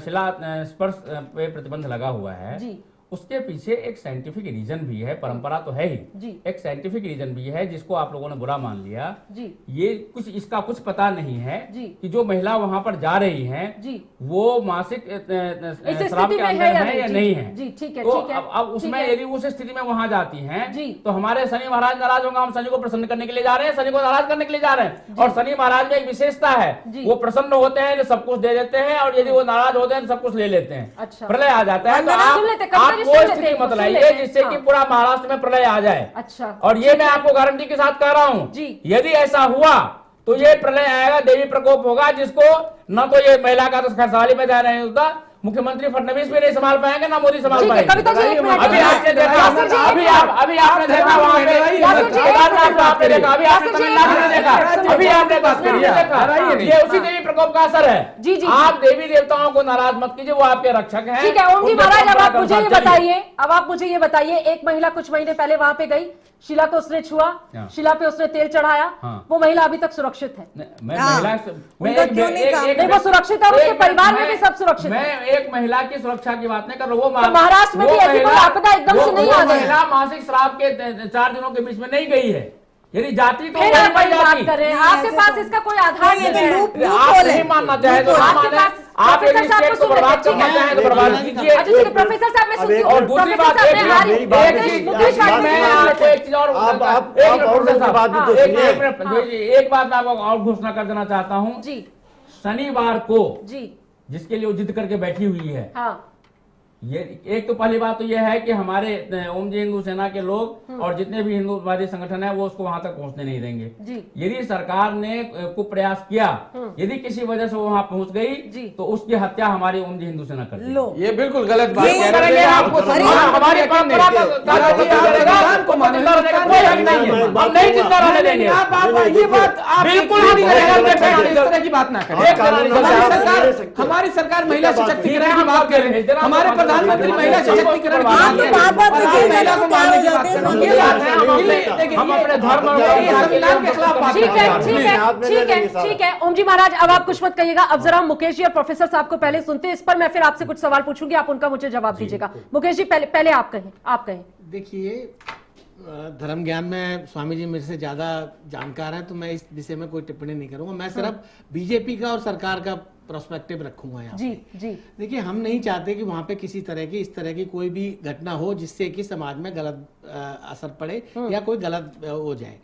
शिला स्पर्श पे प्रतिबंध लगा हुआ है, जी। उसके पीछे एक साइंटिफिक रीजन भी है। परंपरा तो है ही, जी। एक साइंटिफिक रीजन भी है जिसको आप लोगों ने बुरा मान लिया। जी। ये कुछ इसका कुछ पता नहीं है जी। कि जो महिला वहां पर जा रही हैं जी। वो मासिक इस श्राप स्थिति के में अंदर है या है या नहीं? नहीं जी, है। जी, ठीक है, तो ठीक है, अब उसमें ठीक है। यदि उस स्थिति में वहां जाती हैं जी। तो हमारे शनि महाराज नाराज होंगे। हम शनि को प्रसन्न करने के लिए जा रहे हैं, शनि को नाराज करने के लिए जा रहे हैं। और शनि महाराज में एक विशेषता है, जी। वो प्रसन्न होते हैं तो सब कुछ दे देते हैं, और यदि वो नाराज होते हैं तो सब कुछ ले लेते हैं। अच्छा। प्रलय आ जाता है। तो वंदना सुन लेते, कविता आप जी वो सुन लेते, स्थिति मत सुन लाइए लेते, जिससे कि हाँ। पूरा महाराष्ट्र में प्रलय आ जाए। अच्छा। और ये मैं आपको गारंटी के साथ कह रहा हूं, जी। यदि ऐसा हुआ तो ये प्रलय आएगा, देवी प्रकोप होगा, जिसको न तो ये महिला का तो खरसाली में जा रहे हैं उसका मुख्यमंत्री फडणवीस भी नहीं संभाल पाएंगे, ना मोदी संभाल ठीक है, पाएंगे। कविता जी एक मिनट। अभी आपने देखा, यासिर जी, अभी आपने देखा वहां पे यासिर जी, केदारनाथ में आपने देखा, अभी आपने यासिर जी, तमिलनाडु में देखा, सुनिए, अभी आपने बात कश्मीर में करिए, देखा। हराइए नहीं। ये उसी देवी प्रकोप का असर है। जी, जी, आप देवी देवताओं को नाराज मत कीजिए, वो आपके रक्षक हैं। ठीक है ओम जी उनके महाराज, अब परंपरा आप के मुझे ये अनुसार चलिए। बताइए, अब आप मुझे ये बताइए, एक महिला कुछ महीने पहले वहां पे गई, शिला को उसने छुआ, हाँ। शिला पे उसने तेल चढ़ाया, हाँ। वो महिला अभी तक सुरक्षित है। मैं हाँ। महिला उनका क्यों नहीं काम? नहीं, वो सुरक्षित है, उसके परिवार में भी सब सुरक्षित है। मैं एक महिला की सुरक्षा की बात नहीं कर रहा हूं। वो तो महाराष्ट्र में भी ऐसी कोई आपदा एकदम से नहीं आ गई। महिला मासिक श्राप के 4 दिनों के बीच में नहीं गई है। यदि जाती तो फिर वही आप बन वही बात जाती। कर रहे हैं, नहीं, आपके ऐसे पास तो- इसका कोई आधार नहीं, नहीं ये है। लूप आप खोले। नहीं मानना चाहे तो आपके माने, पास आप प्रोफेसर यदि साहब स्टेट को को सुन बर्बाद लेते हैं, करना ठीक है। चाहें तो बर्बाद कीजिए। अच्छा ठीक है, प्रोफेसर साहब मैं सुनती हूँ। और दूसरी बात प्रोफेसर एक साहब, मैं मेरी बात मुकेश है, मुकेश आप भाई मैं से सुन आपको लेते हैं। एक चीज और आप एक और मिनट, की बात भी तो हाँ, सुनिए। एक मिनट, एक बात मैं आपको और घोषणा कर देना चाहता हूँ। जी शनिवार को जी जिसके लिए वो जिद करके बैठी हुई है, हाँ ये एक तो पहली बात तो ये है कि हमारे ओम जी हिंदू सेना के लोग और जितने भी हिंदुवादी संगठन है वो उसको वहां तक पहुंचने नहीं देंगे। जी यदि सरकार ने कुछ प्रयास किया, यदि किसी वजह से वो वहां पहुंच जी। गई तो उसकी हत्या हमारी ओम जी हिंदू सेना कर देगी। लो ये बिल्कुल गलत बात ये कह रहे करेंगे हैं। आपको आपको अरे, सम्मान हमारी यकीन नहीं परंपरा है। का आप संविधान को माने, कोई हक नहीं है, हम नहीं चिंता रहने देंगे। आप नहीं, ये बात आप बिल्कुल एक नहीं तरह करेंगे, की बिल्कुल इस तरह की बात ना करें। आप कानून हमारी बनाओ, हमारी नहीं ले सरकार सकते। हमारी सरकार महिला ठीक है, सशक्तिकरण की बात कर रही है। जनाब, हमारे जनाब, प्रधानमंत्री महिला सशक्तिकरण की आप तो बार-बार देखिए, महिला को मारने की बात कर रहे हैं। ये बात है, हम अपने धर्म और संविधान के खिलाफ बात ठीक कर रहे है, हैं। ठीक है, ठीक है, ठीक है। ओम जी महाराज, अब आप कुछ मत कहिएगा। अब जरा हम मुकेश जी और प्रोफेसर साहब को पहले सुनते हैं, इस पर मैं फिर आपसे कुछ सवाल पूछूंगी, आप उनका मुझे जवाब दीजिएगा। मुकेश जी पहले आप कहें। देखिए, धर्म ज्ञान में स्वामी जी मेरे से ज्यादा जानकार हैं, तो मैं इस विषय में कोई टिप्पणी नहीं करूंगा। मैं सिर्फ बीजेपी का और सरकार का प्रोस्पेक्टिव रखूंगा यहाँ जी पे। जी। देखिए, हम नहीं चाहते कि वहां पे किसी तरह की इस तरह की कोई भी घटना हो जिससे कि समाज में गलत असर पड़े या कोई गलत हो जाए।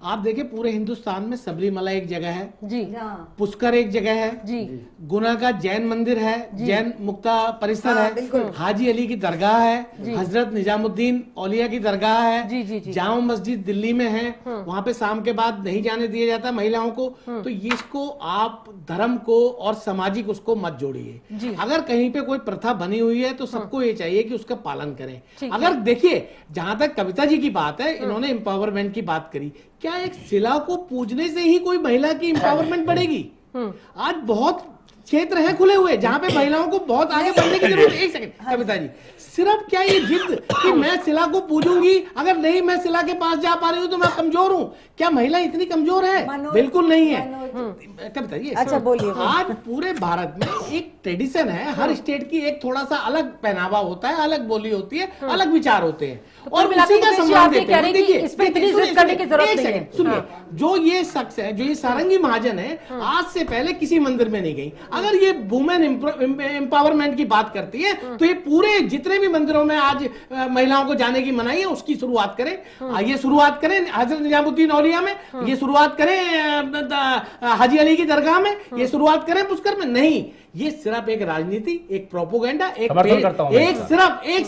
आप देखिए, पूरे हिंदुस्तान में सबरीमला एक जगह है जी, पुष्कर एक जगह है जी, गुना का जैन मंदिर है, जैन मुक्ता परिसर है, हाजी अली की दरगाह है, हजरत निजामुद्दीन औलिया की दरगाह है, जी, जी, जी। जामा मस्जिद दिल्ली में है, वहां पे शाम के बाद नहीं जाने दिया जाता महिलाओं को। तो इसको आप धर्म को और सामाजिक उसको मत जोड़िए। अगर कहीं पे कोई प्रथा बनी हुई है तो सबको ये चाहिए कि उसका पालन करें। अगर देखिए, जहां तक कविता जी की बात है, इन्होंने एम्पावरमेंट की बात करी, क्या एक शिला को पूजने से ही कोई महिला की एम्पावरमेंट बढ़ेगी? आज बहुत क्षेत्र हैं खुले हुए जहां पे महिलाओं को बहुत आगे बढ़ने की जरूरत है। एक सेकंड कविता जी, सिर्फ क्या ये जिद कि मैं शिला को पूजूंगी, अगर नहीं मैं शिला के पास जा पा रही हूँ तो मैं कमजोर हूँ? क्या महिला इतनी कमजोर है? बिल्कुल नहीं है। कविता जी, अच्छा बोलिए। आज पूरे भारत में एक ट्रेडिशन है, हर स्टेट की एक थोड़ा सा अलग पहनावा होता है, अलग बोली होती है, अलग विचार होते हैं और उसी का सम्मान देते हैं। देखिए, इस पे इतनी जिद करने की जरूरत नहीं है। सुनिए, जो ये शख्स है, जो ये सारंगी महाजन है, आज से पहले किसी मंदिर में नहीं गई। अगर ये वुमेन एम्पावरमेंट की बात करती है तो ये पूरे जितने भी मंदिरों में आज महिलाओं को जाने की मनाही है उसकी शुरुआत करें। ये शुरुआत करें हजरत निजामुद्दीन औलिया में, ये शुरुआत करें हाजी अली की दरगाह में, ये शुरुआत करें पुष्कर में। नहीं, ये सिर्फ एक राजनीति, एक प्रोपोगेंडा, एक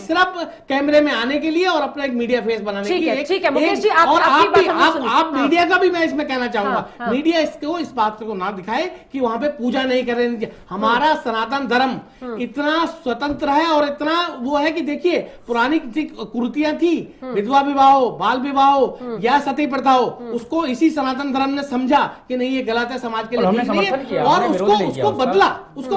सिर्फ कैमरे में आने के लिए और अपना एक मीडिया फेस बनाने के लिए। ठीक है मुकेश जी, और आप मीडिया का भी मैं इसमें कहना चाहूंगा, मीडिया इसको इस बात को ना दिखाए कि वहां पे पूजा नहीं कर रहे। हमारा सनातन धर्म इतना स्वतंत्र है और इतना वो है कि देखिए, पुरानी कुरीतियां थी, विधवा विवाह हो, बाल विवाह हो या सती प्रथा हो, उसको इसी सनातन धर्म ने समझा कि नहीं ये गलत है, समाज के लिए ठीक नहीं है, और उसको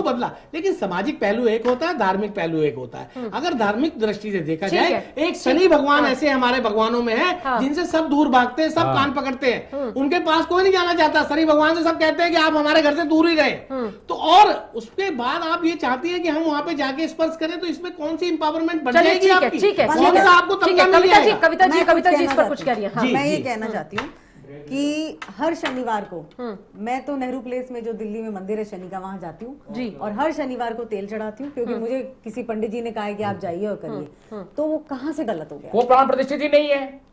बदला। लेकिन सामाजिक पहलू एक होता है, धार्मिक पहलू एक होता है। अगर धार्मिक दृष्टि से देखा जाए, एक शनि भगवान ऐसे हमारे भगवानों में है जिनसे सब दूर भागते हैं, सब कान पकड़ते हैं, उनके पास कोई नहीं जाना चाहता। शनि भगवान से सब कहते हैं कि आप हमारे घर से दूर ही रहे। तो और उसके बाद आप ये चाहती है कि हम वहां पे जाके स्पर्श करें, तो इसमें कौन सी एम्पावरमेंट बढ़ जाएगी आपकी? कौन सा आपको तमगा मिल जाएगा? कविता जी इस पर कुछ कह रही है। मैं ये कहना चाहती हूँ कि हर शनिवार को मैं तो नेहरू प्लेस में जो दिल्ली में मंदिर है शनि का, वहां जाती हूँ जी, और हर शनिवार को तेल चढ़ाती हूँ, क्योंकि मुझे किसी पंडित जी ने कहा है कि आप जाइए और करिए। तो वो कहाँ से गलत हो गया? वो प्राण प्रतिष्ठित ही नहीं है।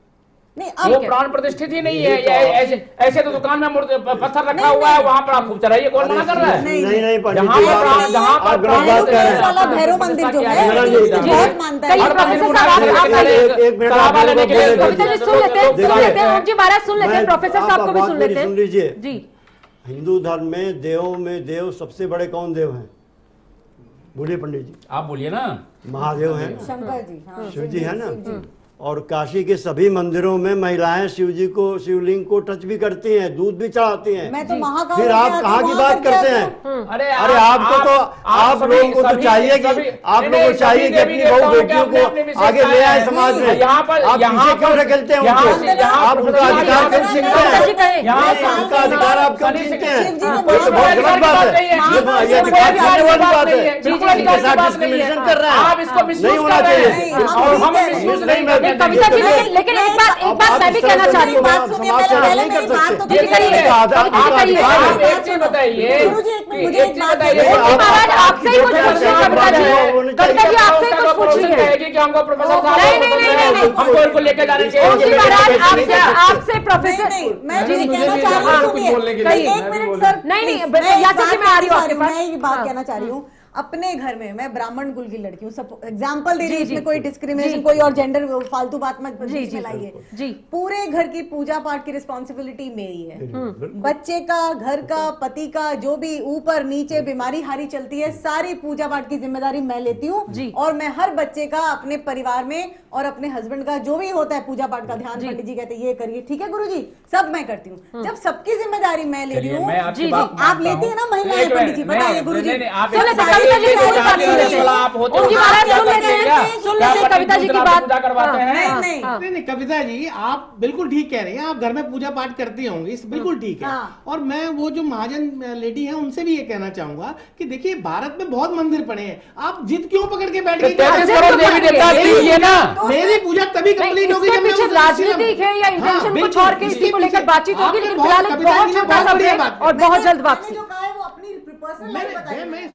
नहीं, वो प्राण प्रतिष्ठित ही नहीं है। ऐसे तो दुकान में पत्थर रखा हुआ है, वहाँ पर आप खूब चढ़ाइए, कौन मना कर रहा है? नहीं, जहाँ पर भैरव मंदिर जो है बहुत मानता है। प्रोफेसर साहब को भी सुन लेते हैं। सुन लीजिए जी, हिंदू धर्म में देव सबसे बड़े कौन देव हैं? बोलिए पंडित जी। आप बोलिए ना। महादेव हैं, शंकर जी, शिव जी है ना। और काशी के सभी मंदिरों में महिलाएं शिव जी को, शिवलिंग को टच भी करती हैं, दूध भी चढ़ाती हैं। मैं तो महाकाल फिर आप कहाँ की बात करते हैं? अरे आपको तो आप लोगों को तो चाहिए कि आप लोगों को चाहिए कि अपनी बहू बेटियों को आगे ले आए समाज में। आप पीछे क्यों रखेलते हैं उनको? आप उनका अधिकार क्यों छीनते हैं? उनका अधिकार आप क्यों छीनते हैं? कोई तो बहुत गलत बात है, ये अधिकार छीनने वाली बात है। इनके साथ डिस्क्रिमिनेशन कर रहे हैं, नहीं होना चाहिए। और हम मिसयूज नहीं। कविता जी, लेकिन एक बात मैं भी कहना चाह रही हूँ। आपसे ही कुछ पूछिए कविता जी, आपसे ही कुछ पूछिए कि हमको प्रोफेसर साहब हमको इनको लेके जाने के लिए आपसे प्रोफेसर मैं कहना चाह रही हूँ, एक मिनट सर, नहीं मैं आ रही हूँ आपके पास। मैं ये बात कहना चाह रही हूँ, अपने घर में मैं ब्राह्मण कुल की लड़की हूँ, सब एग्जाम्पल दे रही हूँ, इसमें कोई डिस्क्रिमिनेशन, कोई और जेंडर फालतू बात मत लाइए। पूरे घर की पूजा पाठ की रिस्पॉन्सिबिलिटी मेरी है। बच्चे का, घर का, पति का, जो भी ऊपर नीचे बीमारी हारी चलती है, सारी पूजा पाठ की जिम्मेदारी मैं लेती हूँ। और मैं हर बच्चे का, अपने परिवार में और अपने हस्बैंड का जो भी होता है पूजा पाठ का ध्यान, पंडित जी कहते हैं ये करिए, ठीक है गुरु जी, सब मैं करती हूँ। जब सबकी जिम्मेदारी मैं ले रही हूँ, आप लेती है ना महिलाएं? पंडित जी बताइए गुरु जी। कविता जी पूरी बात सुन लेते हैं। ओम जी महाराज सुन लेते हैं, सुन लेते हैं कविता जी की बात। नहीं कविता जी, आप बिल्कुल ठीक कह रही हैं, आप घर में पूजा पाठ करती होंगी, बिल्कुल ठीक है। और मैं वो जो महाजन लेडी है उनसे भी ये कहना चाहूंगा कि देखिए भारत में बहुत मंदिर पड़े हैं, आप जिद क्यों पकड़ के बैठ गए? मेरी पूजा तभी कंप्लीट होगी जब मैं राजनीतिक है या इंटेंशन कुछ और के, इसी को लेकर बातचीत होगी, लेकिन फिलहाल एक बहुत छोटा सा ब्रेक और बहुत जल्द वापसी। जो कहा है वो अपनी पर्सनल लाइफ बताइए।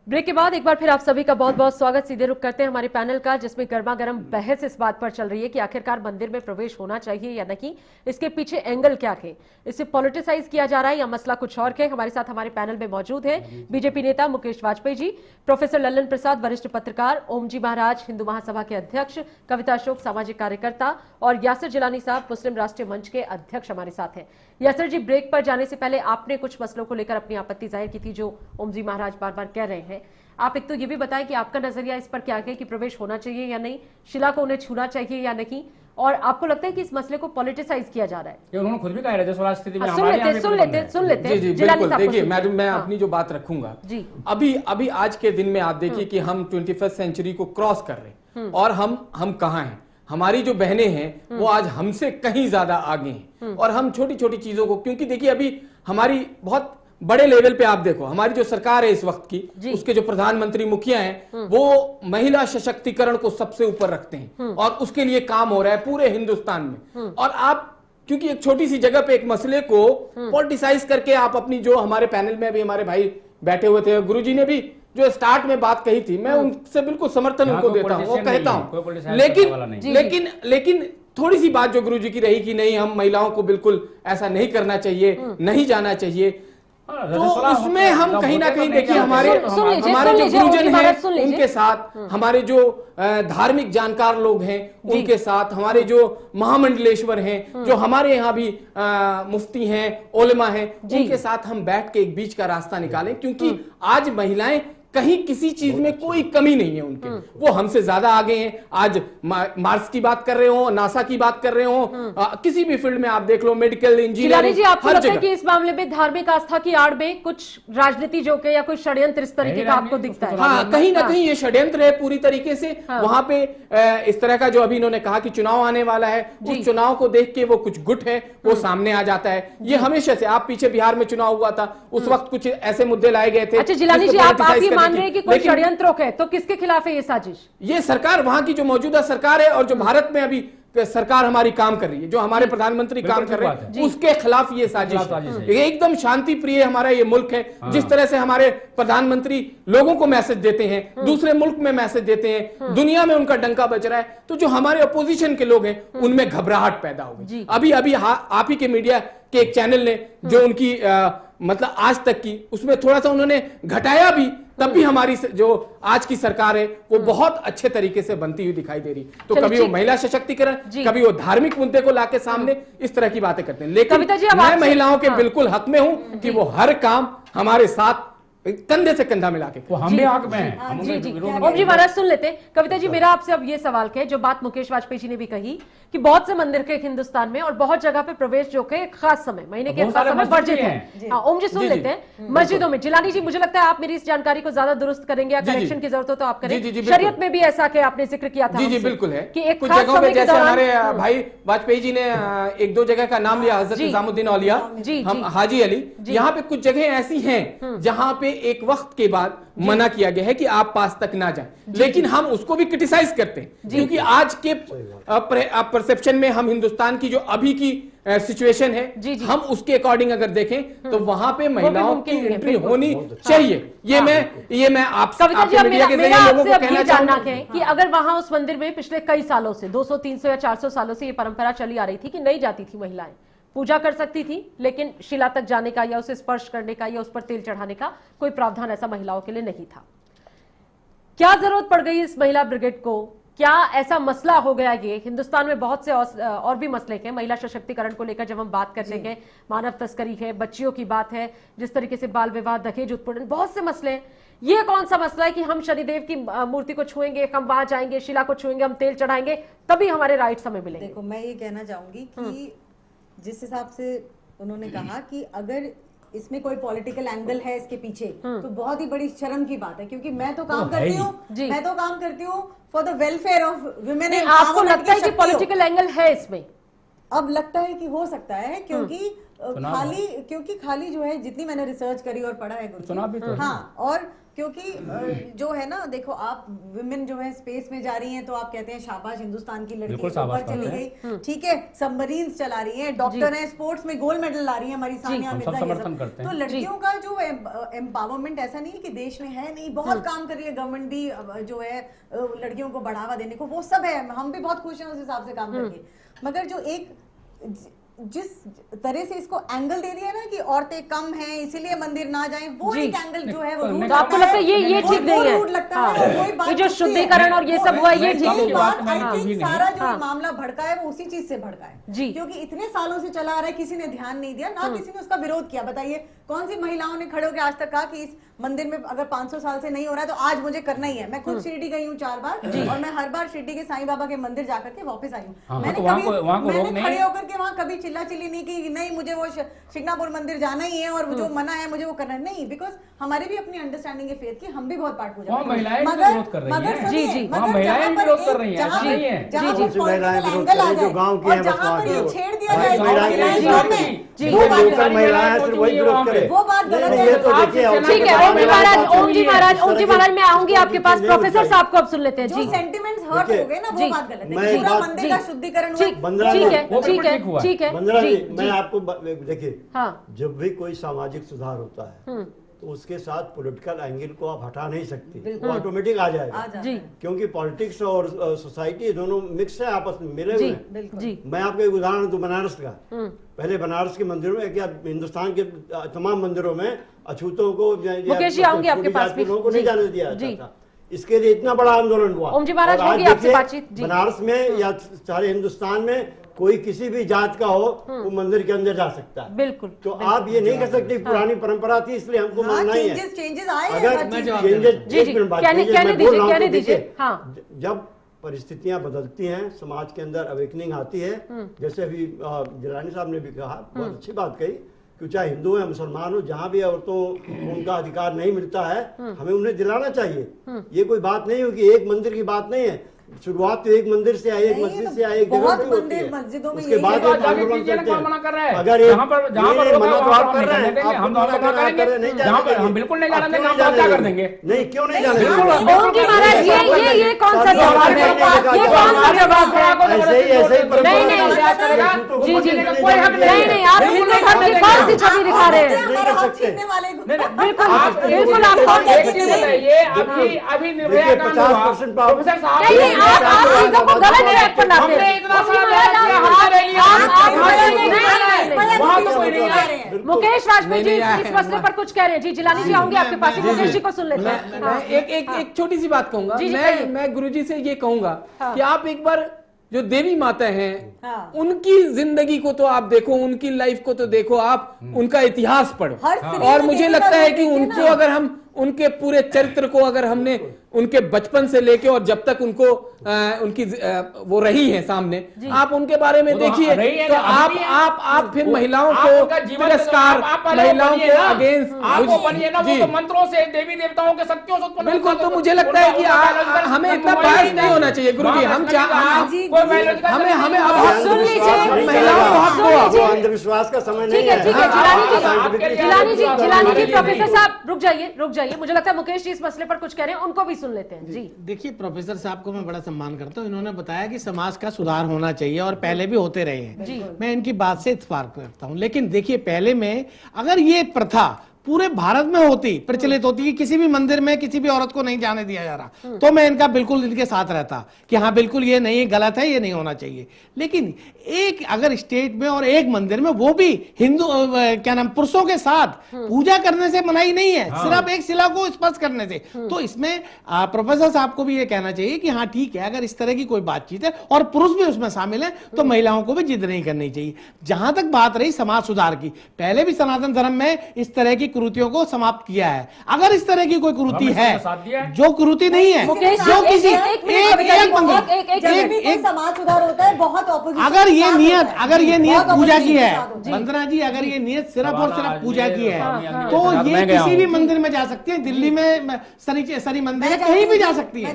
ब्रेक के बाद एक बार फिर आप सभी का बहुत बहुत स्वागत। सीधे रुख करते हैं हमारे पैनल का, जिसमें गर्मा गर्म बहस इस बात पर चल रही है कि आखिरकार मंदिर में प्रवेश होना चाहिए या नहीं, इसके पीछे एंगल क्या है, इसे पॉलिटिसाइज किया जा रहा है या मसला कुछ और है। हमारे साथ हमारे पैनल में मौजूद हैं बीजेपी नेता मुकेश वाजपेयी जी, प्रोफेसर लल्लन प्रसाद वरिष्ठ पत्रकार, ओम जी महाराज हिंदू महासभा के अध्यक्ष, कविता अशोक सामाजिक कार्यकर्ता और यासिर जिलानी साहब मुस्लिम राष्ट्रीय मंच के अध्यक्ष हमारे साथ हैं। यासिर जी, ब्रेक पर जाने से पहले आपने कुछ मसलों को लेकर अपनी आपत्ति जाहिर की थी जो ओम जी महाराज बार बार कह रहे हैं। आप एक तो ये भी बताएं कि आपका नजरिया इस पर क्या है कि प्रवेश होना चाहिए या नहीं, शिला को उन्हें छूना चाहिए या नहीं, और आपको लगता है कि इस मसले को पॉलिटिसाइज किया जा रहा है? ये उन्होंने खुद भी कहा है स्वराज स्थिति में सुन लेते जी बिल्कुल। देखिए मैं अपनी जो बात रखूंगा जी, अभी आज के दिन में आप देखिए कि हम 21st सेंचुरी को क्रॉस कर रहे हैं और हम कहाँ हैं। हमारी जो बहनें हैं वो आज हमसे कहीं ज्यादा आगे हैं और हम छोटी छोटी चीजों को, क्योंकि देखिए अभी हमारी बहुत बड़े लेवल पे आप देखो हमारी जो सरकार है इस वक्त की, उसके जो प्रधानमंत्री मुखिया हैं वो महिला सशक्तिकरण को सबसे ऊपर रखते हैं और उसके लिए काम हो रहा है पूरे हिंदुस्तान में। और आप क्योंकि एक छोटी सी जगह पे एक मसले को पॉलिटिसाइज करके आप अपनी, जो हमारे पैनल में अभी हमारे भाई बैठे हुए थे, गुरुजी ने भी जो स्टार्ट में बात कही थी, मैं उनसे बिल्कुल समर्थन उनको देता हूं, वो कहता हूं, लेकिन थोड़ी सी बात जो गुरुजी की रही कि नहीं हम महिलाओं को बिल्कुल ऐसा नहीं करना चाहिए, नहीं जाना चाहिए, तो उसमें हम कहीं ना कहीं देखिए हमारे जो गुरुजन हैं उनके साथ, हमारे जो धार्मिक जानकार लोग हैं उनके साथ, हमारे जो महामंडलेश्वर हैं, जो हमारे यहाँ भी मुफ्ती हैं, ओलेमा हैं, उनके साथ हम बैठ के एक बीच का रास्ता निकालें, क्योंकि आज महिलाएं कहीं किसी चीज में कोई कमी नहीं है उनके, वो हमसे ज्यादा आगे हैं। आज मार्स की बात कर रहे हो, नासा की बात कर रहे हो, किसी भी फील्ड में आप देख लो, मेडिकल, इंजीनियरिंग, आपको लगता है कि इस मामले में धार्मिक आस्था की आड़ में कुछ राजनीति जो के या कोई षड्यंत्र इस तरीके का आपको दिखता है? हाँ, कहीं ना कहीं ये षड्यंत्र है पूरी तरीके से। वहां पे इस तरह का जो अभी इन्होंने कहा कि चुनाव आने वाला है, उस चुनाव को देख के वो कुछ गुट है वो सामने आ जाता है। ये हमेशा से, आप पीछे बिहार में चुनाव हुआ था, उस वक्त कुछ ऐसे मुद्दे लाए गए थे। अच्छा जिलानी जी, आप ये मान रहे हैं कि कोई षड्यंत्र है, तो किसके खिलाफ है ये साजिश? ये सरकार, वहां की जो मौजूदा सरकार है और जो भारत में अभी सरकार हमारी काम कर रही है, जो हमारे प्रधानमंत्री काम कर रहे हैं, उसके खिलाफ ये साजिश है। एकदम शांति प्रिय हमारा ये मुल्क है। जिस तरह से हमारे प्रधानमंत्री लोगों को मैसेज देते हैं, दूसरे मुल्क में मैसेज देते हैं, दुनिया में उनका डंका बज रहा है, तो जो हमारे अपोजिशन के लोग हैं उनमें घबराहट पैदा हो गई। अभी आप ही के मीडिया के एक चैनल ने जो उनकी मतलब आज तक की, उसमें थोड़ा सा उन्होंने घटाया भी, तब भी हमारी जो आज की सरकार है वो बहुत अच्छे तरीके से बनती हुई दिखाई दे रही। तो कभी वो महिला सशक्तिकरण, कभी वो धार्मिक मुद्दे को लाके सामने इस तरह की बातें करते हैं, लेकिन मैं महिलाओं के बिल्कुल हक में हूं कि वो हर काम हमारे साथ कंधे से कंधा मिला के, हम भी हक में हैं। जी जी, ओम जी महाराज सुन लेते हैं। कविता जी, मेरा आपसे अब ये सवाल है, जो बात मुकेश वाजपेयी जी ने भी कही कि बहुत से मंदिर के हिंदुस्तान में और बहुत जगह पे प्रवेश जो के खास समय, महीने के खास समय वर्जित है। ओम जी सुन लेते हैं। मस्जिदों में, जिलानी जी मुझे लगता है आप मेरी इस जानकारी को ज्यादा दुरुस्त करेंगे, या करेक्शन की जरूरत हो तो आप करें। शरीयत में भी ऐसा के आपने जिक्र किया था? जी जी बिल्कुल है कि एक कुछ जगहों पे, जैसे हमारे भाई वाजपेयी जी ने एक दो जगह का नाम लिया, हजरत निजामुद्दीन औलिया, हम हाजी अली, यहाँ पे कुछ जगह ऐसी हैं जहाँ पे एक वक्त के बाद मना किया गया है कि आप पास तक ना जाएं, लेकिन हम उसको भी क्रिटिसाइज करते हैं, क्योंकि आज के परसेप्शन में हम हिंदुस्तान की जो अभी की सिचुएशन है, हम उसके अकॉर्डिंग अगर देखें तो वहां पे महिलाओं की एंट्री होनी चाहिए। ये मैं आपसे मीडिया के जरिए लोगों को कहना चाहूंगा कि अगर वहां उस मंदिर में पिछले कई सालों से 200 300 या 400 सालों से ये परंपरा चली आ रही थी कि नहीं जाती थी महिलाएं, पूजा कर सकती थी, लेकिन शिला तक जाने का या उसे स्पर्श करने का या उस पर तेल चढ़ाने का कोई प्रावधान ऐसा महिलाओं के लिए नहीं था। क्या जरूरत पड़ गई इस महिला ब्रिगेड को? क्या ऐसा मसला हो गया? ये हिंदुस्तान में बहुत से और भी मसले हैं महिला सशक्तिकरण को लेकर। जब हम बात करते हैं, मानव तस्करी है, बच्चियों की बात है, जिस तरीके से बाल विवाह, दहेज उत्पीड़न, बहुत से मसले हैं। ये कौन सा मसला है कि हम शनिदेव की मूर्ति को छुएंगे, हम वहां जाएंगे, शिला को छुएंगे, हम तेल चढ़ाएंगे, तभी हमारे राइट्स हमें मिलेंगे? देखो, मैं ये कहना चाहूंगी कि जिस हिसाब से उन्होंने कहा कि अगर इसमें कोई पॉलिटिकल एंगल है इसके पीछे, तो बहुत ही बड़ी शर्म की बात है, क्योंकि मैं तो काम करती हूँ for the welfare of women. आपको लगता है कि पॉलिटिकल एंगल है इसमें? अब लगता है कि हो सकता है, क्योंकि खाली जो है, जितनी मैंने रिसर्च करी और पढ़ा है गुरु, हाँ, और क्योंकि जो है ना, देखो आप विमेन जो है स्पेस में जा रही हैं तो आप कहते हैं शाबाश, हिंदुस्तान की लड़की ऊपर चली गई, ठीक है, सबमरीन्स चला रही हैं, डॉक्टर हैं, स्पोर्ट्स में गोल्ड मेडल ला रही हैं हमारी सानिया मिर्जा। तो लड़कियों का जो एम्पावरमेंट ऐसा नहीं है कि देश में है नहीं, बहुत काम कर रही है गवर्नमेंट भी जो है लड़कियों को बढ़ावा देने को, वो सब है, हम भी बहुत खुश हैं उस हिसाब से काम करके। मगर जो एक जिस तरह से इसको एंगल दे दिया ना कि औरतें कम हैं इसीलिए मंदिर ना जाएं, वो एक एंगल जो है वो तो आपको लगता है ये ठीक नहीं है? रूड लगता है। ये जो शुद्धिकरण और ये सब हुआ ये ठीक नहीं बात आई थिंक सारा जो मामला भड़का है वो उसी चीज से भड़का है जी, क्योंकि इतने सालों से चला आ रहा है, किसी ने ध्यान नहीं दिया, ना किसी ने उसका विरोध किया। बताइए कौन सी महिलाओं ने खड़े होकर आज तक कहा कि इस मंदिर में अगर 500 साल से नहीं हो रहा है तो आज मुझे करना ही है। मैं खुद शिरडी गई हूँ 4 बार और मैं हर बार शिरडी के साईं बाबा के मंदिर जाकर के वापस आई हूँ। मैंने खड़े होकर के वहाँ कभी चिल्ला चिल्ली नहीं की नहीं मुझे वो शिंगणापुर मंदिर जाना ही है और जो मना है मुझे वो करना है, नहीं, बिकॉज हमारे भी अपनी अंडरस्टैंडिंग है फेथ की, हम भी बहुत पाठ पूजा वहाँ महिलाएं मगर विरोध कर रही हैं। मगर जी, जी, सुनिए, वहाँ मगर महिलाएं जहाँ पर विरोध कर एक- रही हैं, जहाँ ऐसा नहीं है। जहाँ जी, पर जी, महिलाएं political विरोध angle कर आ रही हैं, जो जाए गाँव की और हैं, जहाँ बस पर ये वहाँ छेड़ की दिया हैं। जाए महिलाएं महिलाओं की में, बात जी, वो बात लोकल गलत महिलाएं है। सिर्फ वही विरोध करें। वो बात गलत नहीं, है। ये तो देखिए ठीक है। ओम जी महाराज मैं आऊंगी आपके पास। प्रोफेसर साहब को अब सुन लेते हैं जो जी। सेंटिमेंट्स हर्ट हो गए ना वो बात गलत है। मैं एक पूरा बात- मंदिर का शुद्धिकरण हुआ। ठीक बंदरा ठीक जी, है वो ठीक बिल्कुल है ठीक हुआ। ठीक है बंदरा जी, जी, मैं आपको देखिए, हाँ जब भी कोई सामाजिक सुधार होता है तो उसके साथ पॉलिटिकल एंगल को आप हटा नहीं सकते, वो ऑटोमेटिक आ जाएगा। जी क्योंकि पॉलिटिक्स और सोसाइटी दोनों मिक्स है, आपस में मिले हुए जी हैं। जी मैं आपको एक उदाहरण दूं बनारस का। पहले बनारस के मंदिरों में, क्या हिंदुस्तान के तमाम मंदिरों में अछूतों को मुकेश जी, आऊंगी आपके पास भी। लोगों को नहीं जी, जाने दिया जी। जाता था। इसके लिए इतना बड़ा आंदोलन हुआ। ओम जी महाराज, और आज होगी आपसे देखिए, बातचीत। जी। बनारस में या सारे हिंदुस्तान में कोई किसी भी जात का हो वो मंदिर के अंदर जा सकता है। बिल्कुल। तो आप ये नहीं कह सकते पुरानी परंपरा थी इसलिए हमको हाँ, मानना ही है। चेंजेस आए हैं अगर हर चीज में। चेंजेस, जी, एक मिनट बात कहने कीजिए, मैं बोल दीजिए, रहा हूं कहने तो दीजिए। देखिए, हाँ। जब परिस्थितियां बदलती हैं, समाज के अंदर अवेकनिंग आती है, जैसे अभी जिलानी साहब ने भी कहा, बहुत अच्छी बात कही कि चाहे हिंदू है मुसलमान हो, जहां भी औरतों को उनका अधिकार नहीं मिलता है हमें उन्हें दिलाना चाहिए। ये कोई बात नहीं हो कि एक मंदिर की बात नहीं है, शुरुआत तो एक मंदिर से आई, एक नहीं, मस्जिद तो से आई, एक जगह बहुत से होती मंदिर है। मस्जिदों में उसके यही बाद है। एक तो आगे आंदोलन कीजिए ना, चलते कौन मना कर रहा है? हैं। अगर जहाँ पर रोका मना है, तो वहाँ आप पर कर रहे हैं, देंगे, आप हम तो मना मना करेंगे, करेंगे। नहीं जहाँ पर जाने हम बिल्कुल नहीं जाने आप देंगे, क्यों हम नहीं क्या जाने कर देंगे? नहीं, क्यों नहीं जाने नहीं, देंगे? नहीं, ओम जी महाराज, ये कौन सा जवाब है? ये कौन सा जवाब है? ऐसे ही नहीं, नहीं, जी जी कोई हक नहीं नहीं, आप हिंदू धर्म की कौन सी छवि दिखा रहे हैं? हमारा हक छीनने वाले को। बिल्कुल आप कौन सी एक चीज बताइए, अभी निर्भया देखिए, कांड 50% हुआ, प्रोफेसर साहब नहीं नहीं, आप चीजों को गलत ट्रैक पर लाते हमने हैं। इतना ओम जी सारा महाराज, किया, आप- हमने रैली आप- नहीं, नहीं, वहाँ तो कोई नहीं आए है। मुकेश वाजपेयी जी नहीं, नहीं, इस मसले पर कुछ कह रहे हैं। जी जिलानी जी, आऊंगी आपके पास। मुकेश जी को सुन लेते हैं। हाँ। मैं एक छोटी सी बात कहूंगा। जी, जी, कहिए। मैं गुरुजी से ये कहूंगा हाँ। कि आप एक बार जो देवी माता हैं हाँ। उनकी जिंदगी को तो आप देखो, उनकी लाइफ को तो देखो, आप उनका इतिहास पढ़ो। हर स्त्री और में मुझे देवी लगता का है रूप कि देखिए उनको ना। अगर हम उनके पूरे चरित्र को अगर हमने उनके बचपन से लेके और जब तक उनको उनकी वो रही है सामने, आप उनके बारे में वो तो देखिए, रही है तो ना, अभी भी है। आप फिर वो- महिलाओं आप को उनका जीवन तिरस्कार, आप पहले महिलाओं बनिए के ना। अगेंस्ट आप वो बनिए ना, वो जी। तो मंत्रों से देवी देवताओं के शक्तियों से उत्पन्न बिल्कुल, होता तो है। मुझे लगता है कि हमें इतना बायस नहीं होना चाहिए गुरुजी। हम हमें अब सुन लीजिए, महिलाओं को हक दो। वो अंधविश्वास का समय नहीं ठीक है, ठीक है। जिलानी जी जी, प्रोफेसर साहब रुक जाइए। मुझे लगता है मुकेश जी इस मसले पर कुछ कह रहे हैं, उनको भी सुन लेते हैं। जी देखिए, प्रोफेसर साहब को मैं बड़ा सम्मान करता हूँ। इन्होंने बताया कि समाज का सुधार होना चाहिए और पहले भी होते रहे हैं। मैं इनकी बात से इत्तेफाक करता हूँ। लेकिन देखिए, पहले में अगर ये प्रथा पूरे भारत में होती, प्रचलित होती कि किसी भी मंदिर में किसी भी औरत को नहीं जाने दिया जा रहा, तो मैं इनका बिल्कुल इनके साथ रहता कि हाँ बिल्कुल ये नहीं, गलत है, ये नहीं होना चाहिए। लेकिन एक अगर स्टेट में और एक मंदिर में, वो भी हिंदू क्या नाम पुरुषों के साथ पूजा करने से मनाही नहीं है, सिर्फ एक शिला को स्पर्श करने से, तो इसमें प्रोफेसर साहब को भी ये कहना चाहिए कि हाँ ठीक है, अगर इस तरह की कोई बातचीत है और पुरुष भी उसमें शामिल है तो महिलाओं को भी जिद नहीं करनी चाहिए। जहां तक बात रही समाज सुधार की, पहले भी सनातन धर्म में इस तरह की कुरीतियों को समाप्त किया है। अगर इस तरह की कोई कुरीति है, जो कुरीति नहीं है, जो किसी एक समाज सुधार होता है, बहुत ऑपोजिशन। अगर ये नियत पूजा की है, वंदना जी, अगर ये नियत सिर्फ और सिर्फ पूजा की है तो ये किसी भी मंदिर में जा सकती है। दिल्ली में शनि मंदिर है, कहीं भी जा सकती है।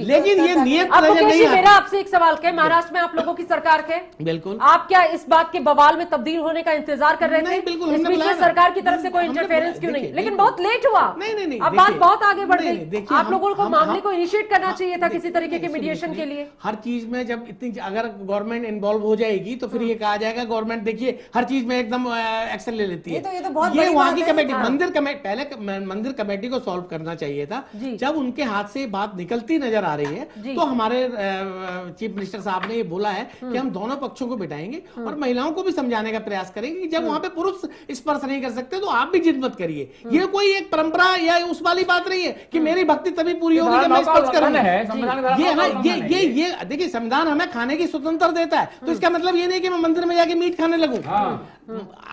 लेकिन ये नियत अब नजर मुकेश नहीं जी, मेरा आती। आपसे एक सवाल है। महाराष्ट्र में आप लोगों की सरकार के, बिल्कुल, आप क्या इस बात के बवाल में तब्दील होने का इंतजार कर रहे थे? नहीं, बिल्कुल, इस हमने बीच में बुलाया ना। सरकार की तरफ से कोई हमने इंटरफेरेंस वायलेंस क्यों नहीं, लेकिन बहुत लेट हुआ। नहीं, अब बात बहुत आगे बढ़ गई। देखिए, आप लोगों को मामले को इनिशिएट करना चाहिए था किसी तरीके के मीडिएशन के लिए। हर चीज में जब इतनी अगर गवर्नमेंट इन्वॉल्व हो जाएगी तो फिर ये कहा जाएगा गवर्नमेंट देखिए हर चीज में एकदम एक्शन ले लेती है। ये वहाँ की कमेटी, मंदिर कमेटी, पहले मंदिर कमेटी को सॉल्व करना चाहिए था। जब उनके हाथ से बात निकलती नजर आ रही है तो हमारे चीफ मिनिस्टर साहब ने ये बोला है कि हम दोनों पक्षों को बिठाएंगे और महिलाओं को भी समझाने का प्रयास करेंगे कि जब वहां पे पुरुष स्पर्श नहीं कर सकते तो आप भी जिद मत करिए। ये कोई एक परंपरा या उस वाली बात नहीं है कि मेरी भक्ति तभी पूरी होगी जब मैं स्पर्श करूंगा। ये देखिए, संविधान हमें खाने की स्वतंत्रता देता है, तो इसका मतलब ये नहीं कि मैं मंदिर में जाके मीट खाने लगूं।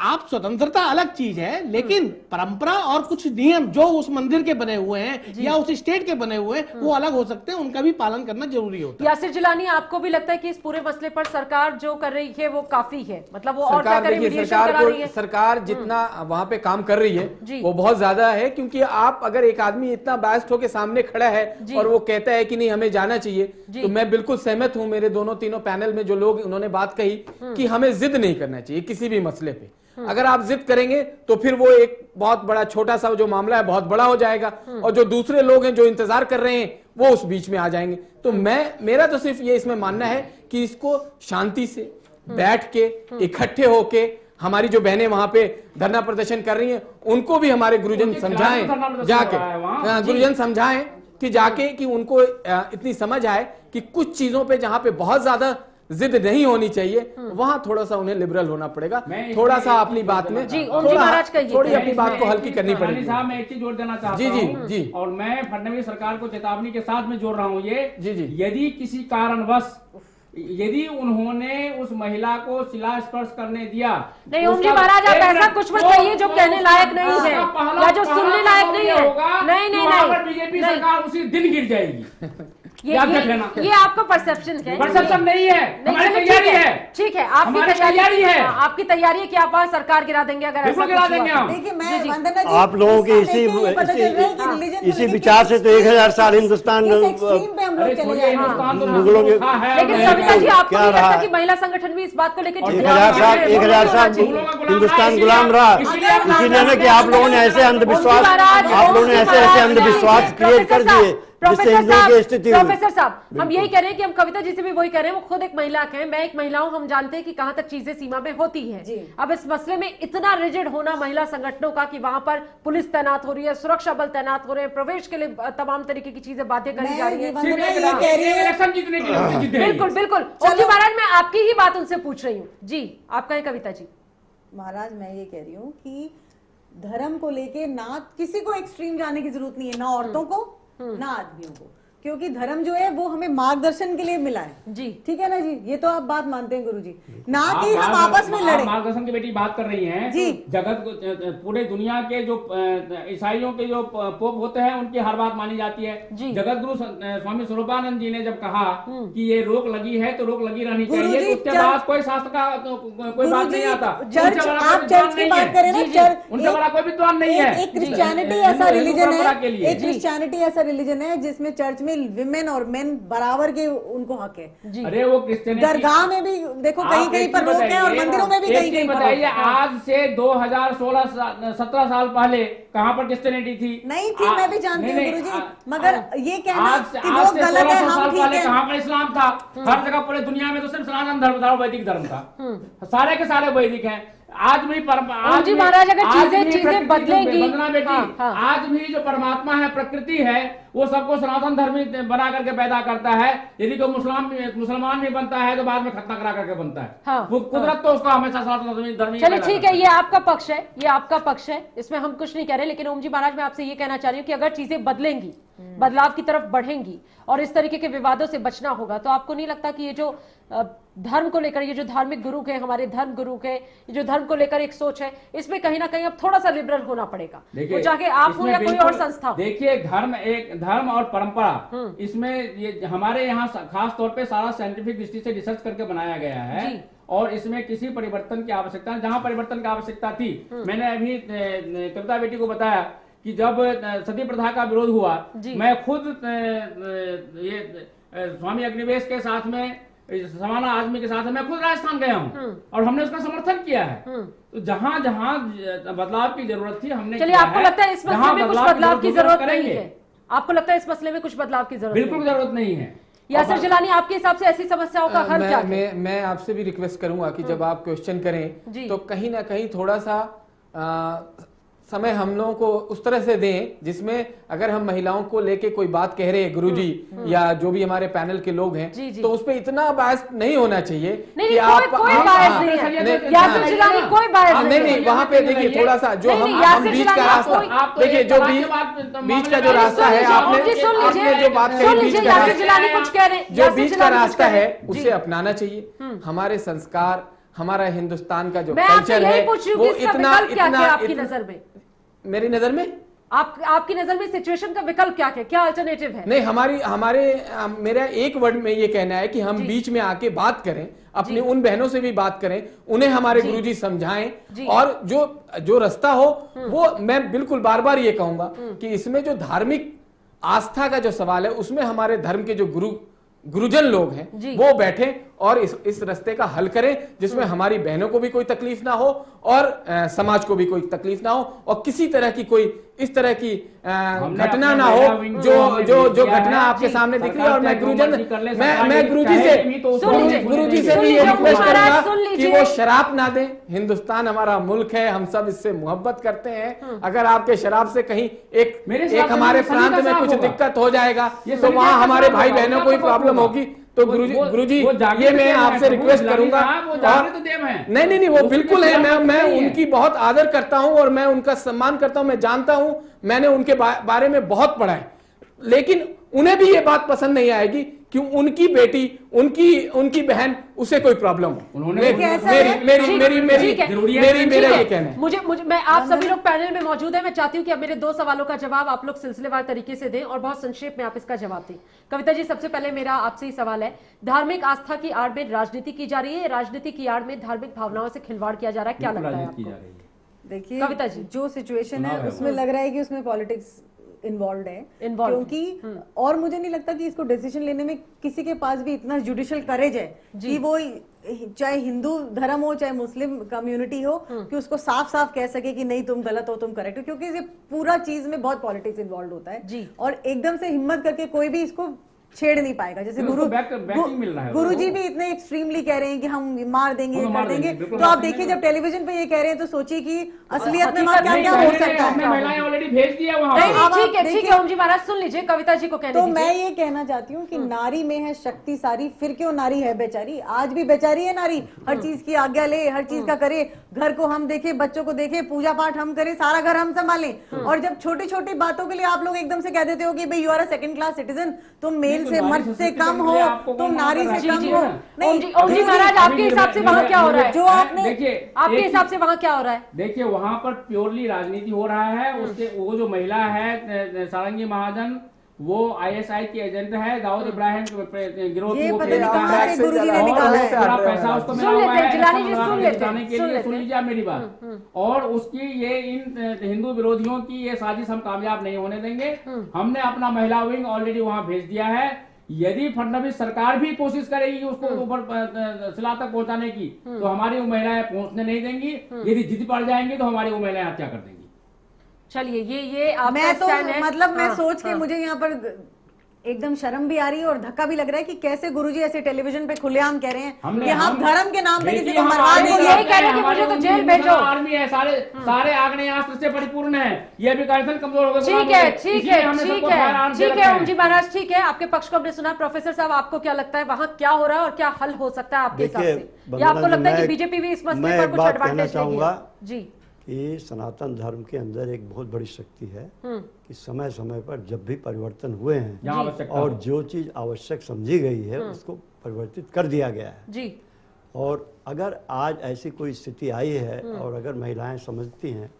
आप स्वतंत्रता अलग चीज है, लेकिन परंपरा और कुछ नियम जो उस मंदिर के बने हुए हैं या उस स्टेट के बने हुए हैं वो अलग हो सकते हैं, उनका भी पालन करना जरूरी होता है। यासिर जिलानी, आपको भी लगता है कि इस पूरे मसले पर सरकार जो कर रही है वो काफी है? मतलब वो और क्या करे, मीडिएशन करा रही है? सरकार जितना वहां पे काम कर रही है वो बहुत ज्यादा है, क्योंकि आप अगर एक आदमी इतना बायस्ड होकर सामने खड़ा है और वो कहता है कि नहीं हमें जाना चाहिए, तो मैं बिल्कुल सहमत हूं। मेरे दोनों तीनों पैनल में जो लोग उन्होंने बात कही कि हमें जिद नहीं करना चाहिए किसी भी मसले पे। अगर आप जिद करेंगे तो फिर वो एक बहुत बड़ा, छोटा सा जो मामला है बहुत बड़ा हो जाएगा और जो दूसरे लोग हैं जो इंतजार कर रहे हैं वो उस बीच में आ जाएंगे। तो मेरा तो सिर्फ ये इसमें मानना है कि इसको शांति से बैठ के इकट्ठे होके, हमारी जो बहनें वहां पे धरना प्रदर्शन कर रही हैं उनको भी हमारे गुरुजन समझाएं, जाके गुरुजन समझाएं कि जाके कि उनको इतनी समझ आए कि कुछ चीजों पे जहां पे बहुत ज्यादा जिद नहीं होनी चाहिए वहां थोड़ा सा उन्हें लिबरल होना पड़ेगा, थोड़ा सा अपनी बात में थोड़ी अपनी बात को हल्की करनी पड़ेगी। साहब, मैं एक चीज जोड़ देना चाहता हूं जी, और मैं फडणवीस सरकार को चेतावनी के साथ में जोड़ रहा हूं ये जी, यदि किसी कारणवश यदि उन्होंने उस महिला को शिला स्पर्श करने दिया, नहीं ओम जी महाराज, आप ऐसा कुछ मत कहिए जो कहने लायक नहीं है या जो सुनने लायक नहीं है। नहीं, बीजेपी सरकार उसी दिन गिर जाएगी। ये आपका परसेप्शन है, परसेप्शन नहीं है, हमारी तैयारी है। ठीक है, आपकी तैयारी है, आपकी तैयारी है कि आप वहाँ सरकार गिरा देंगे अगर ऐसा गिरा देंगे हम। देखिए, मैं वंदना जी, आप लोगों के इसी विचार से तो 1000 साल हिंदुस्तान मुगलों के, लेकिन कविता जी आपको नहीं लगता कि महिला संगठन भी इस बात को लेकर 1000 साल हिंदुस्तान गुलाम रहा, इसीलिए ना कि आप लोगों ने ऐसे अंधविश्वास क्रिएट कर दिए प्रोफेसर साहब, हम यही कह रहे हैं कि हम कविता जी से भी वही कह रहे हैं, वो खुद एक महिला है, मैं एक महिला हूं, हम जानते हैं कि कहां तक चीजें सीमा में होती हैं। अब इस मसले में इतना रिजिड होना महिला संगठनों का कि वहां पर पुलिस तैनात हो रही है, सुरक्षा बल तैनात हो रहे हैं, प्रवेश के लिए तमाम तरीके की चीजें बाध्य करी जा रही है। बिल्कुल बिल्कुल। ओम जी महाराज, मैं आपकी ही बात उनसे पूछ रही हूँ जी, आप कहें कविता जी। महाराज, मैं ये कह रही हूँ कि धर्म को लेके ना किसी को एक्सट्रीम जाने की जरूरत नहीं है, ना औरतों को ना आदमियों को, क्योंकि धर्म जो है वो हमें मार्गदर्शन के लिए मिला है जी। ठीक है ना जी, ये तो आप बात मानते हैं गुरुजी, ना कि हम आपस में लड़े। मार्गदर्शन की बेटी बात कर रही हैं जी। जगत पूरे दुनिया के जो ईसाइयों के जो पोप होते हैं उनकी हर बात मानी जाती है। जगत गुरु स्वामी स्वरूपानंद जी ने जब कहा कि ये रोक लगी है तो रोक लगी रहनी चाहिए, तो उसके बाद कोई शास्त्र का कोई बात नहीं आता। आप चर्च की बात करें ना, उनसे बड़ा कोई विद्वान नहीं है। एक क्रिश्चियनिटी ऐसा रिलीजन है, एक क्रिश्चियनिटी ऐसा रिलीजन है जिसमें चर्च में विमेन और मेन बराबर के उनको हक है। अरे वो क्रिश्चियनिटी, दरगाह में भी देखो कहीं कहीं पर रोक है और मंदिरों में भी कहीं कहीं पर। बताइए, आज से 2016-17 साल पहले कहाँ पर क्रिश्चियनिटी थी? नहीं थी, मैं भी जानती हूँ गुरुजी, मगर ये कहना कि वो गलत है, हम ठीक है। कहाँ पर इस्लाम था? हर जगह पूरे दुनिया में तो सिर्फ सनातन धर्म था, वैदिक धर्म था, सारे के सारे वैदिक हैं। आज भी जी महाराज, अगर चीजें बदलेंगी, आज भी जो परमात्मा है, प्रकृति है, वो सबको सनातन धर्मी बना करके पैदा करता है। यदि कोई मुसलमान भी बनता है तो बाद में खतना करा करके बनता है। वो कुदरत तो उसका हमेशा सनातन धर्मी। चलिए ठीक है, ये आपका पक्ष है, ये आपका पक्ष है, इसमें हम कुछ नहीं कह रहे। लेकिन ओम जी महाराज, मैं आपसे ये कहना चाह रही हूँ कि अगर चीजें बदलेंगी, बदलाव की तरफ बढ़ेंगी और इस तरीके के विवादों से बचना होगा, तो आपको नहीं लगता कि ये जो धर्म को लेकर, ये जो धार्मिक गुरु के, हमारे धर्म गुरु के, ये जो धर्म को लेकर एक सोच है, इसमें कहीं ना कहीं अब थोड़ा सा लिबरल होना पड़ेगा, वो चाहे आप हो या कोई और संस्था हो। देखिए, धर्म और परंपरा, इसमें ये हमारे यहाँ खास तौर पे सारा साइंटिफिक दृष्टि से रिसर्च करके बनाया गया है और इसमें किसी परिवर्तन की आवश्यकता, जहां परिवर्तन की आवश्यकता थी, मैंने अभी कविता बेटी को बताया कि जब सती प्रथा का विरोध हुआ, मैं खुद ये स्वामी अग्निवेश के साथ में समाना आदमी के साथ है। मैं खुद राजस्थान गया हूँ और हमने उसका समर्थन किया है। तो जहाँ जहाँ बदलाव की जरूरत थी हमने, चलिए आपको लगता है इस मसले में कुछ बदलाव की जरूरत नहीं है? आपको लगता है इस मसले में कुछ बदलाव की जरूरत? बिल्कुल जरूरत नहीं है। यासिर जिलानी, आपके हिसाब से ऐसी समस्याओं का हल क्या है? मैं आपसे भी रिक्वेस्ट करूंगा कि जब आप क्वेश्चन करें तो कहीं ना कहीं थोड़ा सा समय हम लोगों को उस तरह से दें जिसमें अगर हम महिलाओं को लेके कोई बात कह रहे हैं गुरुजी या जो भी हमारे पैनल के लोग हैं, तो उस पर इतना बायस नहीं होना चाहिए कि आप यासिर जिलानी कोई बायस नहीं। वहां पे देखिए थोड़ा सा जो हम बीच का रास्ता, देखिए जो बीच का जो रास्ता है, आपने जो बात कही जो बीच का रास्ता है उसे अपनाना चाहिए। हमारे संस्कार, हमारा हिंदुस्तान का जो कल्चर है वो इतना आपकी नजर में, मेरी नजर में आपकी नजर में सिचुएशन का विकल्प क्या है? क्या अल्टरनेटिव है? नहीं, मेरा एक वर्ड में ये कहना है कि हम बीच में आके बात करें, अपनी उन बहनों से भी बात करें, उन्हें हमारे गुरुजी समझाएं और जो रास्ता हो वो, मैं बिल्कुल बार बार ये कहूंगा कि इसमें जो धार्मिक आस्था का जो सवाल है उसमें हमारे धर्म के जो गुरुजन लोग हैं वो बैठे और इस रास्ते का हल करें जिसमें हमारी बहनों को भी कोई तकलीफ ना हो और समाज को भी कोई तकलीफ ना हो और किसी तरह की कोई इस तरह की घटना ना हो जो घटना आपके सामने दिख रही है। और मैं गुरुजी से भी ये रिक्वेस्ट करूंगा कि वो शराब ना दें। हिंदुस्तान हमारा मुल्क है, हम सब इससे मोहब्बत करते हैं। अगर आपके शराब से कहीं एक हमारे प्रांत में कुछ दिक्कत हो जाएगा तो वहां हमारे भाई बहनों को ही प्रॉब्लम होगी। तो गुरुजी ये मैं आपसे रिक्वेस्ट करूंगा। नहीं, वो बिल्कुल है। मैं उनकी बहुत आदर करता हूं और मैं उनका सम्मान करता हूं। मैं जानता हूं, मैंने उनके बारे में बहुत पढ़ा है, लेकिन उन्हें भी ये बात पसंद नहीं आएगी कि उनकी बेटी, उनकी बहन, उसे कोई प्रॉब्लम हो। मेरा ये कहना है। मुझे मैं आप सभी लोग पैनल में मौजूद है, मैं चाहती हूँ कि अब मेरे 2 सवालों का जवाब आप लोग सिलसिलेवार तरीके से दें और बहुत संक्षेप में आप इसका जवाब दें। कविता जी, सबसे पहले मेरा आपसे ही सवाल है, धार्मिक आस्था की आड़ में राजनीति की जा रही है, राजनीति की आड़ में धार्मिक भावनाओं से खिलवाड़ किया जा रहा है, क्या लगता है आपको? देखिए कविता जी, जो सिचुएशन है उसमें लग रहा है कि उसमें पॉलिटिक्स इन्वॉल्व है, क्योंकि और मुझे नहीं लगता कि इसको डिसीजन लेने में किसी के पास भी इतना जुडिशियल करेज है कि वो चाहे हिंदू धर्म हो चाहे मुस्लिम कम्युनिटी हो कि उसको साफ साफ कह सके कि नहीं तुम गलत हो, तुम करेक्ट हो, क्योंकि ये पूरा चीज में बहुत पॉलिटिक्स इन्वॉल्व होता है और एकदम से हिम्मत करके कोई भी इसको छेड़ नहीं पाएगा। जैसे गुरुजी भी इतने एक्सट्रीमली कह रहे हैं कि हम मार देंगे, कर देंगे, तो आप देखिए जब टेलीविजन पे ये कह रहे हैं तो सोचिए कि असलियत में क्या क्या हो सकता है। महिलाएं ऑलरेडी भेज दिया वहां। ठीक है ओम जी महाराज, सुन लीजिए कविता जी को कहने दीजिए। तो मैं ये कहना चाहती हूँ कि नारी में है शक्ति सारी, फिर क्यों नारी है बेचारी, आज भी बेचारी है नारी, हर चीज की आज्ञा ले, हर चीज का करे, घर को हम देखे, बच्चों को देखे, पूजा पाठ हम करें, सारा घर हम संभालें। और जब छोटी छोटी बातों के लिए आप लोग एकदम से कह देते हो कि भाई you are a second class citizen, तुम मेल से मर्द से कम हो, तुम नारी से कम हो। ओम जी महाराज, आपके हिसाब से वहाँ क्या हो रहा है? जो आपने देखिए, आपके हिसाब से वहाँ क्या हो रहा है? देखिए वहाँ पर प्योरली राजनीति हो रहा है। उसके वो जो महिला है सारंगी महाजन, वो ISI की एजेंट है, दाऊद इब्राहिम गिरोह की वो प्रेमिका है, पूरा पैसा उसको मिला हुआ है जिताने के लिए। सुन लीजिए मेरी बात। और उसकी ये इन हिंदू विरोधियों की ये साजिश हम कामयाब नहीं होने देंगे। हमने अपना महिला विंग ऑलरेडी वहाँ भेज दिया है। यदि फडणवीस सरकार भी कोशिश करेगी कि उसको ऊपर सिला तक पहुंचाने की, तो हमारी वो महिलाएं पहुंचने नहीं देंगी। यदि जिद पड़ जाएंगी तो हमारी वो महिलाएं हत्या कर देंगी। चलिए ये मैं तो मतलब मैं सोच के मुझे यहाँ पर एकदम शर्म भी आ रही है और धक्का भी लग रहा है कि कैसे गुरुजी ऐसे टेलीविजन पे खुलेआम कह रहे हैं कि हम धर्म के नाम पे किसी को मरवा देंगे। यही कह रहे हैं कि मुझे तो जेल भेजो। आर्मी है, सारे आग्नेयास्त्र से परिपूर्ण है, ये भी कार्सन कमजोर हो गए। ठीक है ओम जी महाराज, ठीक है, आपके पक्ष को हमने सुना। प्रोफेसर साहब, आपको क्या लगता है वहाँ क्या हो रहा है और क्या हल हो सकता है आपके हिसाब से? या आपको लगता है कि बीजेपी भी इस मसले पर कुछ एडवांटेज लेगी? जी, कि सनातन धर्म के अंदर एक बहुत बड़ी शक्ति है कि समय समय पर जब भी परिवर्तन हुए हैं और जो चीज आवश्यक समझी गई है उसको परिवर्तित कर दिया गया है जी। और अगर आज ऐसी कोई स्थिति आई है और अगर महिलाएं समझती हैं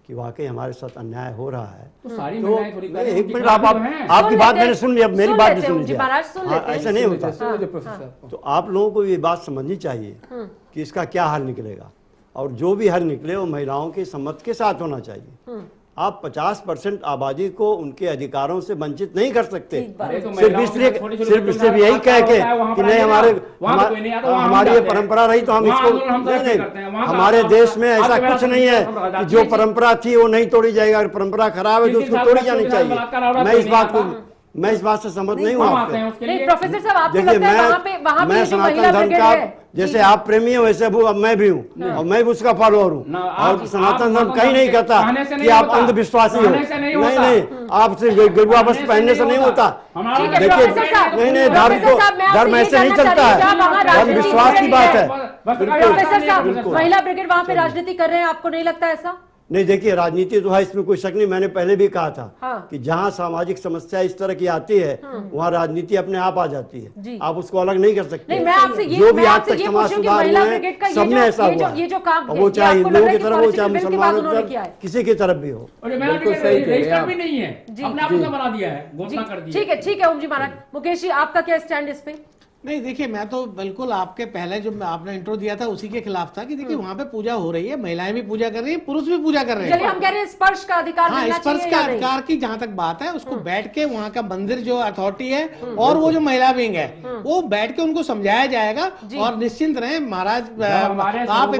कि वाकई हमारे साथ अन्याय हो रहा है तो एक मिनट आपकी बात मैंने सुन ली, अब मेरी बात भी सुन लीजिए। ऐसा नहीं होता। तो आप लोगों को ये बात समझनी चाहिए कि इसका क्या हल निकलेगा और जो भी हल निकले वो महिलाओं की सम्मत के साथ होना चाहिए। आप 50% आबादी को उनके अधिकारों से वंचित नहीं कर सकते। तो सिर्फ इसलिए सिर्फ यही कह के कि नहीं हमारी ये परंपरा रही तो हम इसको नहीं, हमारे देश में ऐसा कुछ नहीं है कि जो परंपरा थी वो नहीं तोड़ी जाएगी। अगर परंपरा खराब है तो उसको तोड़ी जानी चाहिए। मैं इस बात से सहमत नहीं हूँ आपके। प्रोफेसर साहब, आपको लगता है मैं सनातन धर्म का, जैसे आप प्रेमी हो वैसे अब मैं भी हूँ और मैं भी उसका फॉलोअर हूँ। और सनातन धर्म कहीं नहीं कहता कि आप अंधविश्वासी हो। नहीं, आप सिर्फ गेरुआ वस्त्र पहनने से नहीं होता। देखिए, नहीं, धर्म ऐसे नहीं चलता है, धर्म विश्वास की बात है। प्रोफेसर साहब, महिला ब्रिगेड वहाँ पे राजनीति कर रहे हैं, आपको नहीं लगता ऐसा? नहीं, देखिए, राजनीति तो है, इसमें कोई शक नहीं। मैंने पहले भी कहा था हाँ। कि जहां सामाजिक समस्या इस तरह की आती है वहां राजनीति अपने आप आ जाती है। आप उसको अलग नहीं कर सकते। नहीं, मैं आपसे जो भी आज तक समाज सुधार हुए हैं सब में ऐसा हुआ, वो चाहे हिंदुओं की तरफ हो चाहे मुसलमानों की तरफ, किसी की तरफ भी हो। बिल्कुल सही कह रहे हैं आप। नहीं है, अपने आप से बना दिया है, घोषणा कर दी। ठीक है ओम जी महाराज। मुकेश जी, आपका क्या स्टैंड इस पे? नहीं, देखिए, मैं तो बिल्कुल आपके पहले जो आपने इंट्रो दिया था उसी के खिलाफ था कि देखिए वहाँ पे पूजा हो रही है, महिलाएं भी पूजा कर रही है, पुरुष भी पूजा कर रहे हैं। हम कह रहे हैं स्पर्श का अधिकार हाँ, स्पर्श का अधिकार की जहाँ तक बात है, उसको बैठ के वहाँ का मंदिर जो अथॉरिटी है और वो जो महिला विंग है वो बैठ के उनको समझाया जाएगा। और निश्चिंत रहे महाराज, आप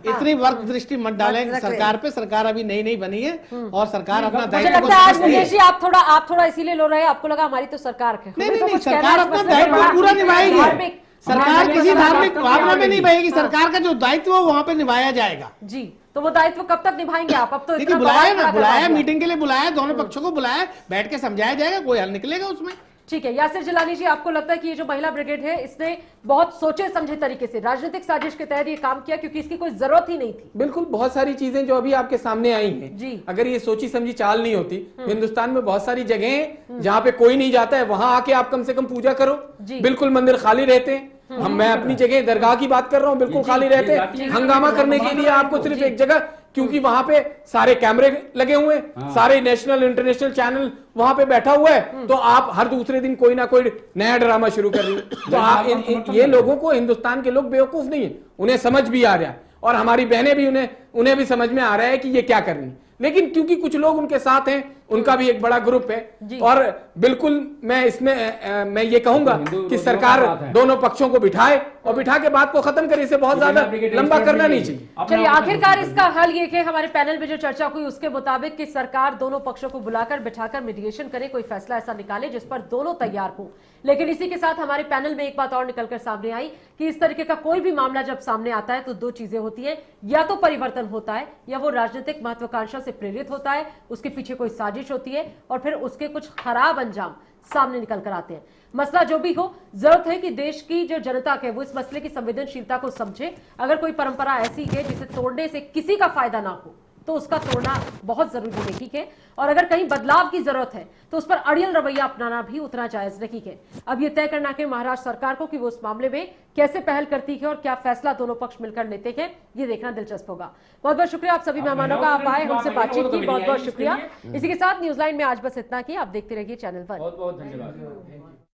इतनी वर्क दृष्टि मत डालें सरकार पे। सरकार अभी नई बनी है और सरकार अपना दायित्व आप थोड़ा इसीलिए लो रहे हैं, आपको लगा हमारी तो सरकार है। नहीं, सरकार अपना दायित्व पूरा निभाएगी। सरकार किसी धार्मिक भावना में नहीं बहेगी। सरकार का जो दायित्व है वहाँ पे निभाया जाएगा। जी, तो वो दायित्व कब तक निभाएंगे आप? अब तो देखिए, बुलाया मीटिंग के लिए, बुलाया दोनों पक्षों को, बुलाया, बैठ के समझाया जाएगा, कोई हल निकलेगा उसमें। ठीक है, यासिर जिलानी जी, आपको लगता है कि ये जो महिला ब्रिगेड है इसने बहुत सोचे समझे तरीके से राजनीतिक साजिश के तहत ये काम किया, क्योंकि इसकी कोई जरूरत ही नहीं थी? बिल्कुल, बहुत सारी चीजें जो अभी आपके सामने आई हैं जी, अगर ये सोची समझी चाल नहीं होती, हिंदुस्तान में बहुत सारी जगह हैं जहाँ पे कोई नहीं जाता है, वहां आके आप कम से कम पूजा करो। बिल्कुल मंदिर खाली रहते हैं। मैं अपनी जगह दरगाह की बात कर रहा हूँ, बिल्कुल खाली रहते हैं। हंगामा करने के लिए आपको सिर्फ एक जगह, क्योंकि वहां पे सारे कैमरे लगे हुए हैं, सारे नेशनल इंटरनेशनल चैनल वहां पे बैठा हुआ है, तो आप हर दूसरे दिन कोई ना कोई नया ड्रामा शुरू कर रही है। तो आप ये लोगों को, हिंदुस्तान के लोग बेवकूफ नहीं है, उन्हें समझ भी आ रहा है और हमारी बहनें भी उन्हें भी समझ में आ रहा है कि ये क्या कर रही है। लेकिन क्योंकि कुछ लोग उनके साथ हैं, उनका भी एक बड़ा ग्रुप है। और बिल्कुल मैं इसमें मैं ये कहूंगा कि सरकार दोनों पक्षों को बिठाए और बिठा के बात को खत्म करे। इसे बहुत ज्यादा लंबा करना नहीं चाहिए। चलिए, आखिरकार इसका हल ये कि हमारे पैनल में जो चर्चा हुई उसके मुताबिक कि सरकार दोनों पक्षों को बुलाकर बिठाकर मीडिएशन करे, कोई फैसला ऐसा निकाले जिस पर दोनों तैयार हो। लेकिन इसी के साथ हमारे पैनल में एक बात और निकलकर सामने आई कि इस तरीके का कोई भी मामला जब सामने आता है तो दो चीजें होती है, या तो परिवर्तन होता है या वो राजनीतिक महत्वाकांक्षा से प्रेरित होता है, उसके पीछे कोई साजिश होती है और फिर उसके कुछ खराब अंजाम सामने निकल कर आते हैं। मसला जो भी हो, जरूरत है कि देश की जो जनता है वो इस मसले की संवेदनशीलता को समझे। अगर कोई परंपरा ऐसी है जिसे तोड़ने से किसी का फायदा ना हो तो उसका तोड़ना बहुत जरूरी है, ठीक है। और अगर कहीं बदलाव की जरूरत है तो उस पर अड़ियल रवैया अपनाना भी उतना जायज नहीं है। अब यह तय करना है महाराष्ट्र सरकार को कि वो उस मामले में कैसे पहल करती है और क्या फैसला दोनों पक्ष मिलकर लेते हैं, ये देखना दिलचस्प होगा। बहुत बहुत शुक्रिया आप सभी मेहमानों का, आप आए, हमसे बातचीत की, बहुत बहुत शुक्रिया। इसी के साथ न्यूज़लाइन में आज बस इतना ही। आप देखते रहिए चैनल पर। बहुत बहुत धन्यवाद।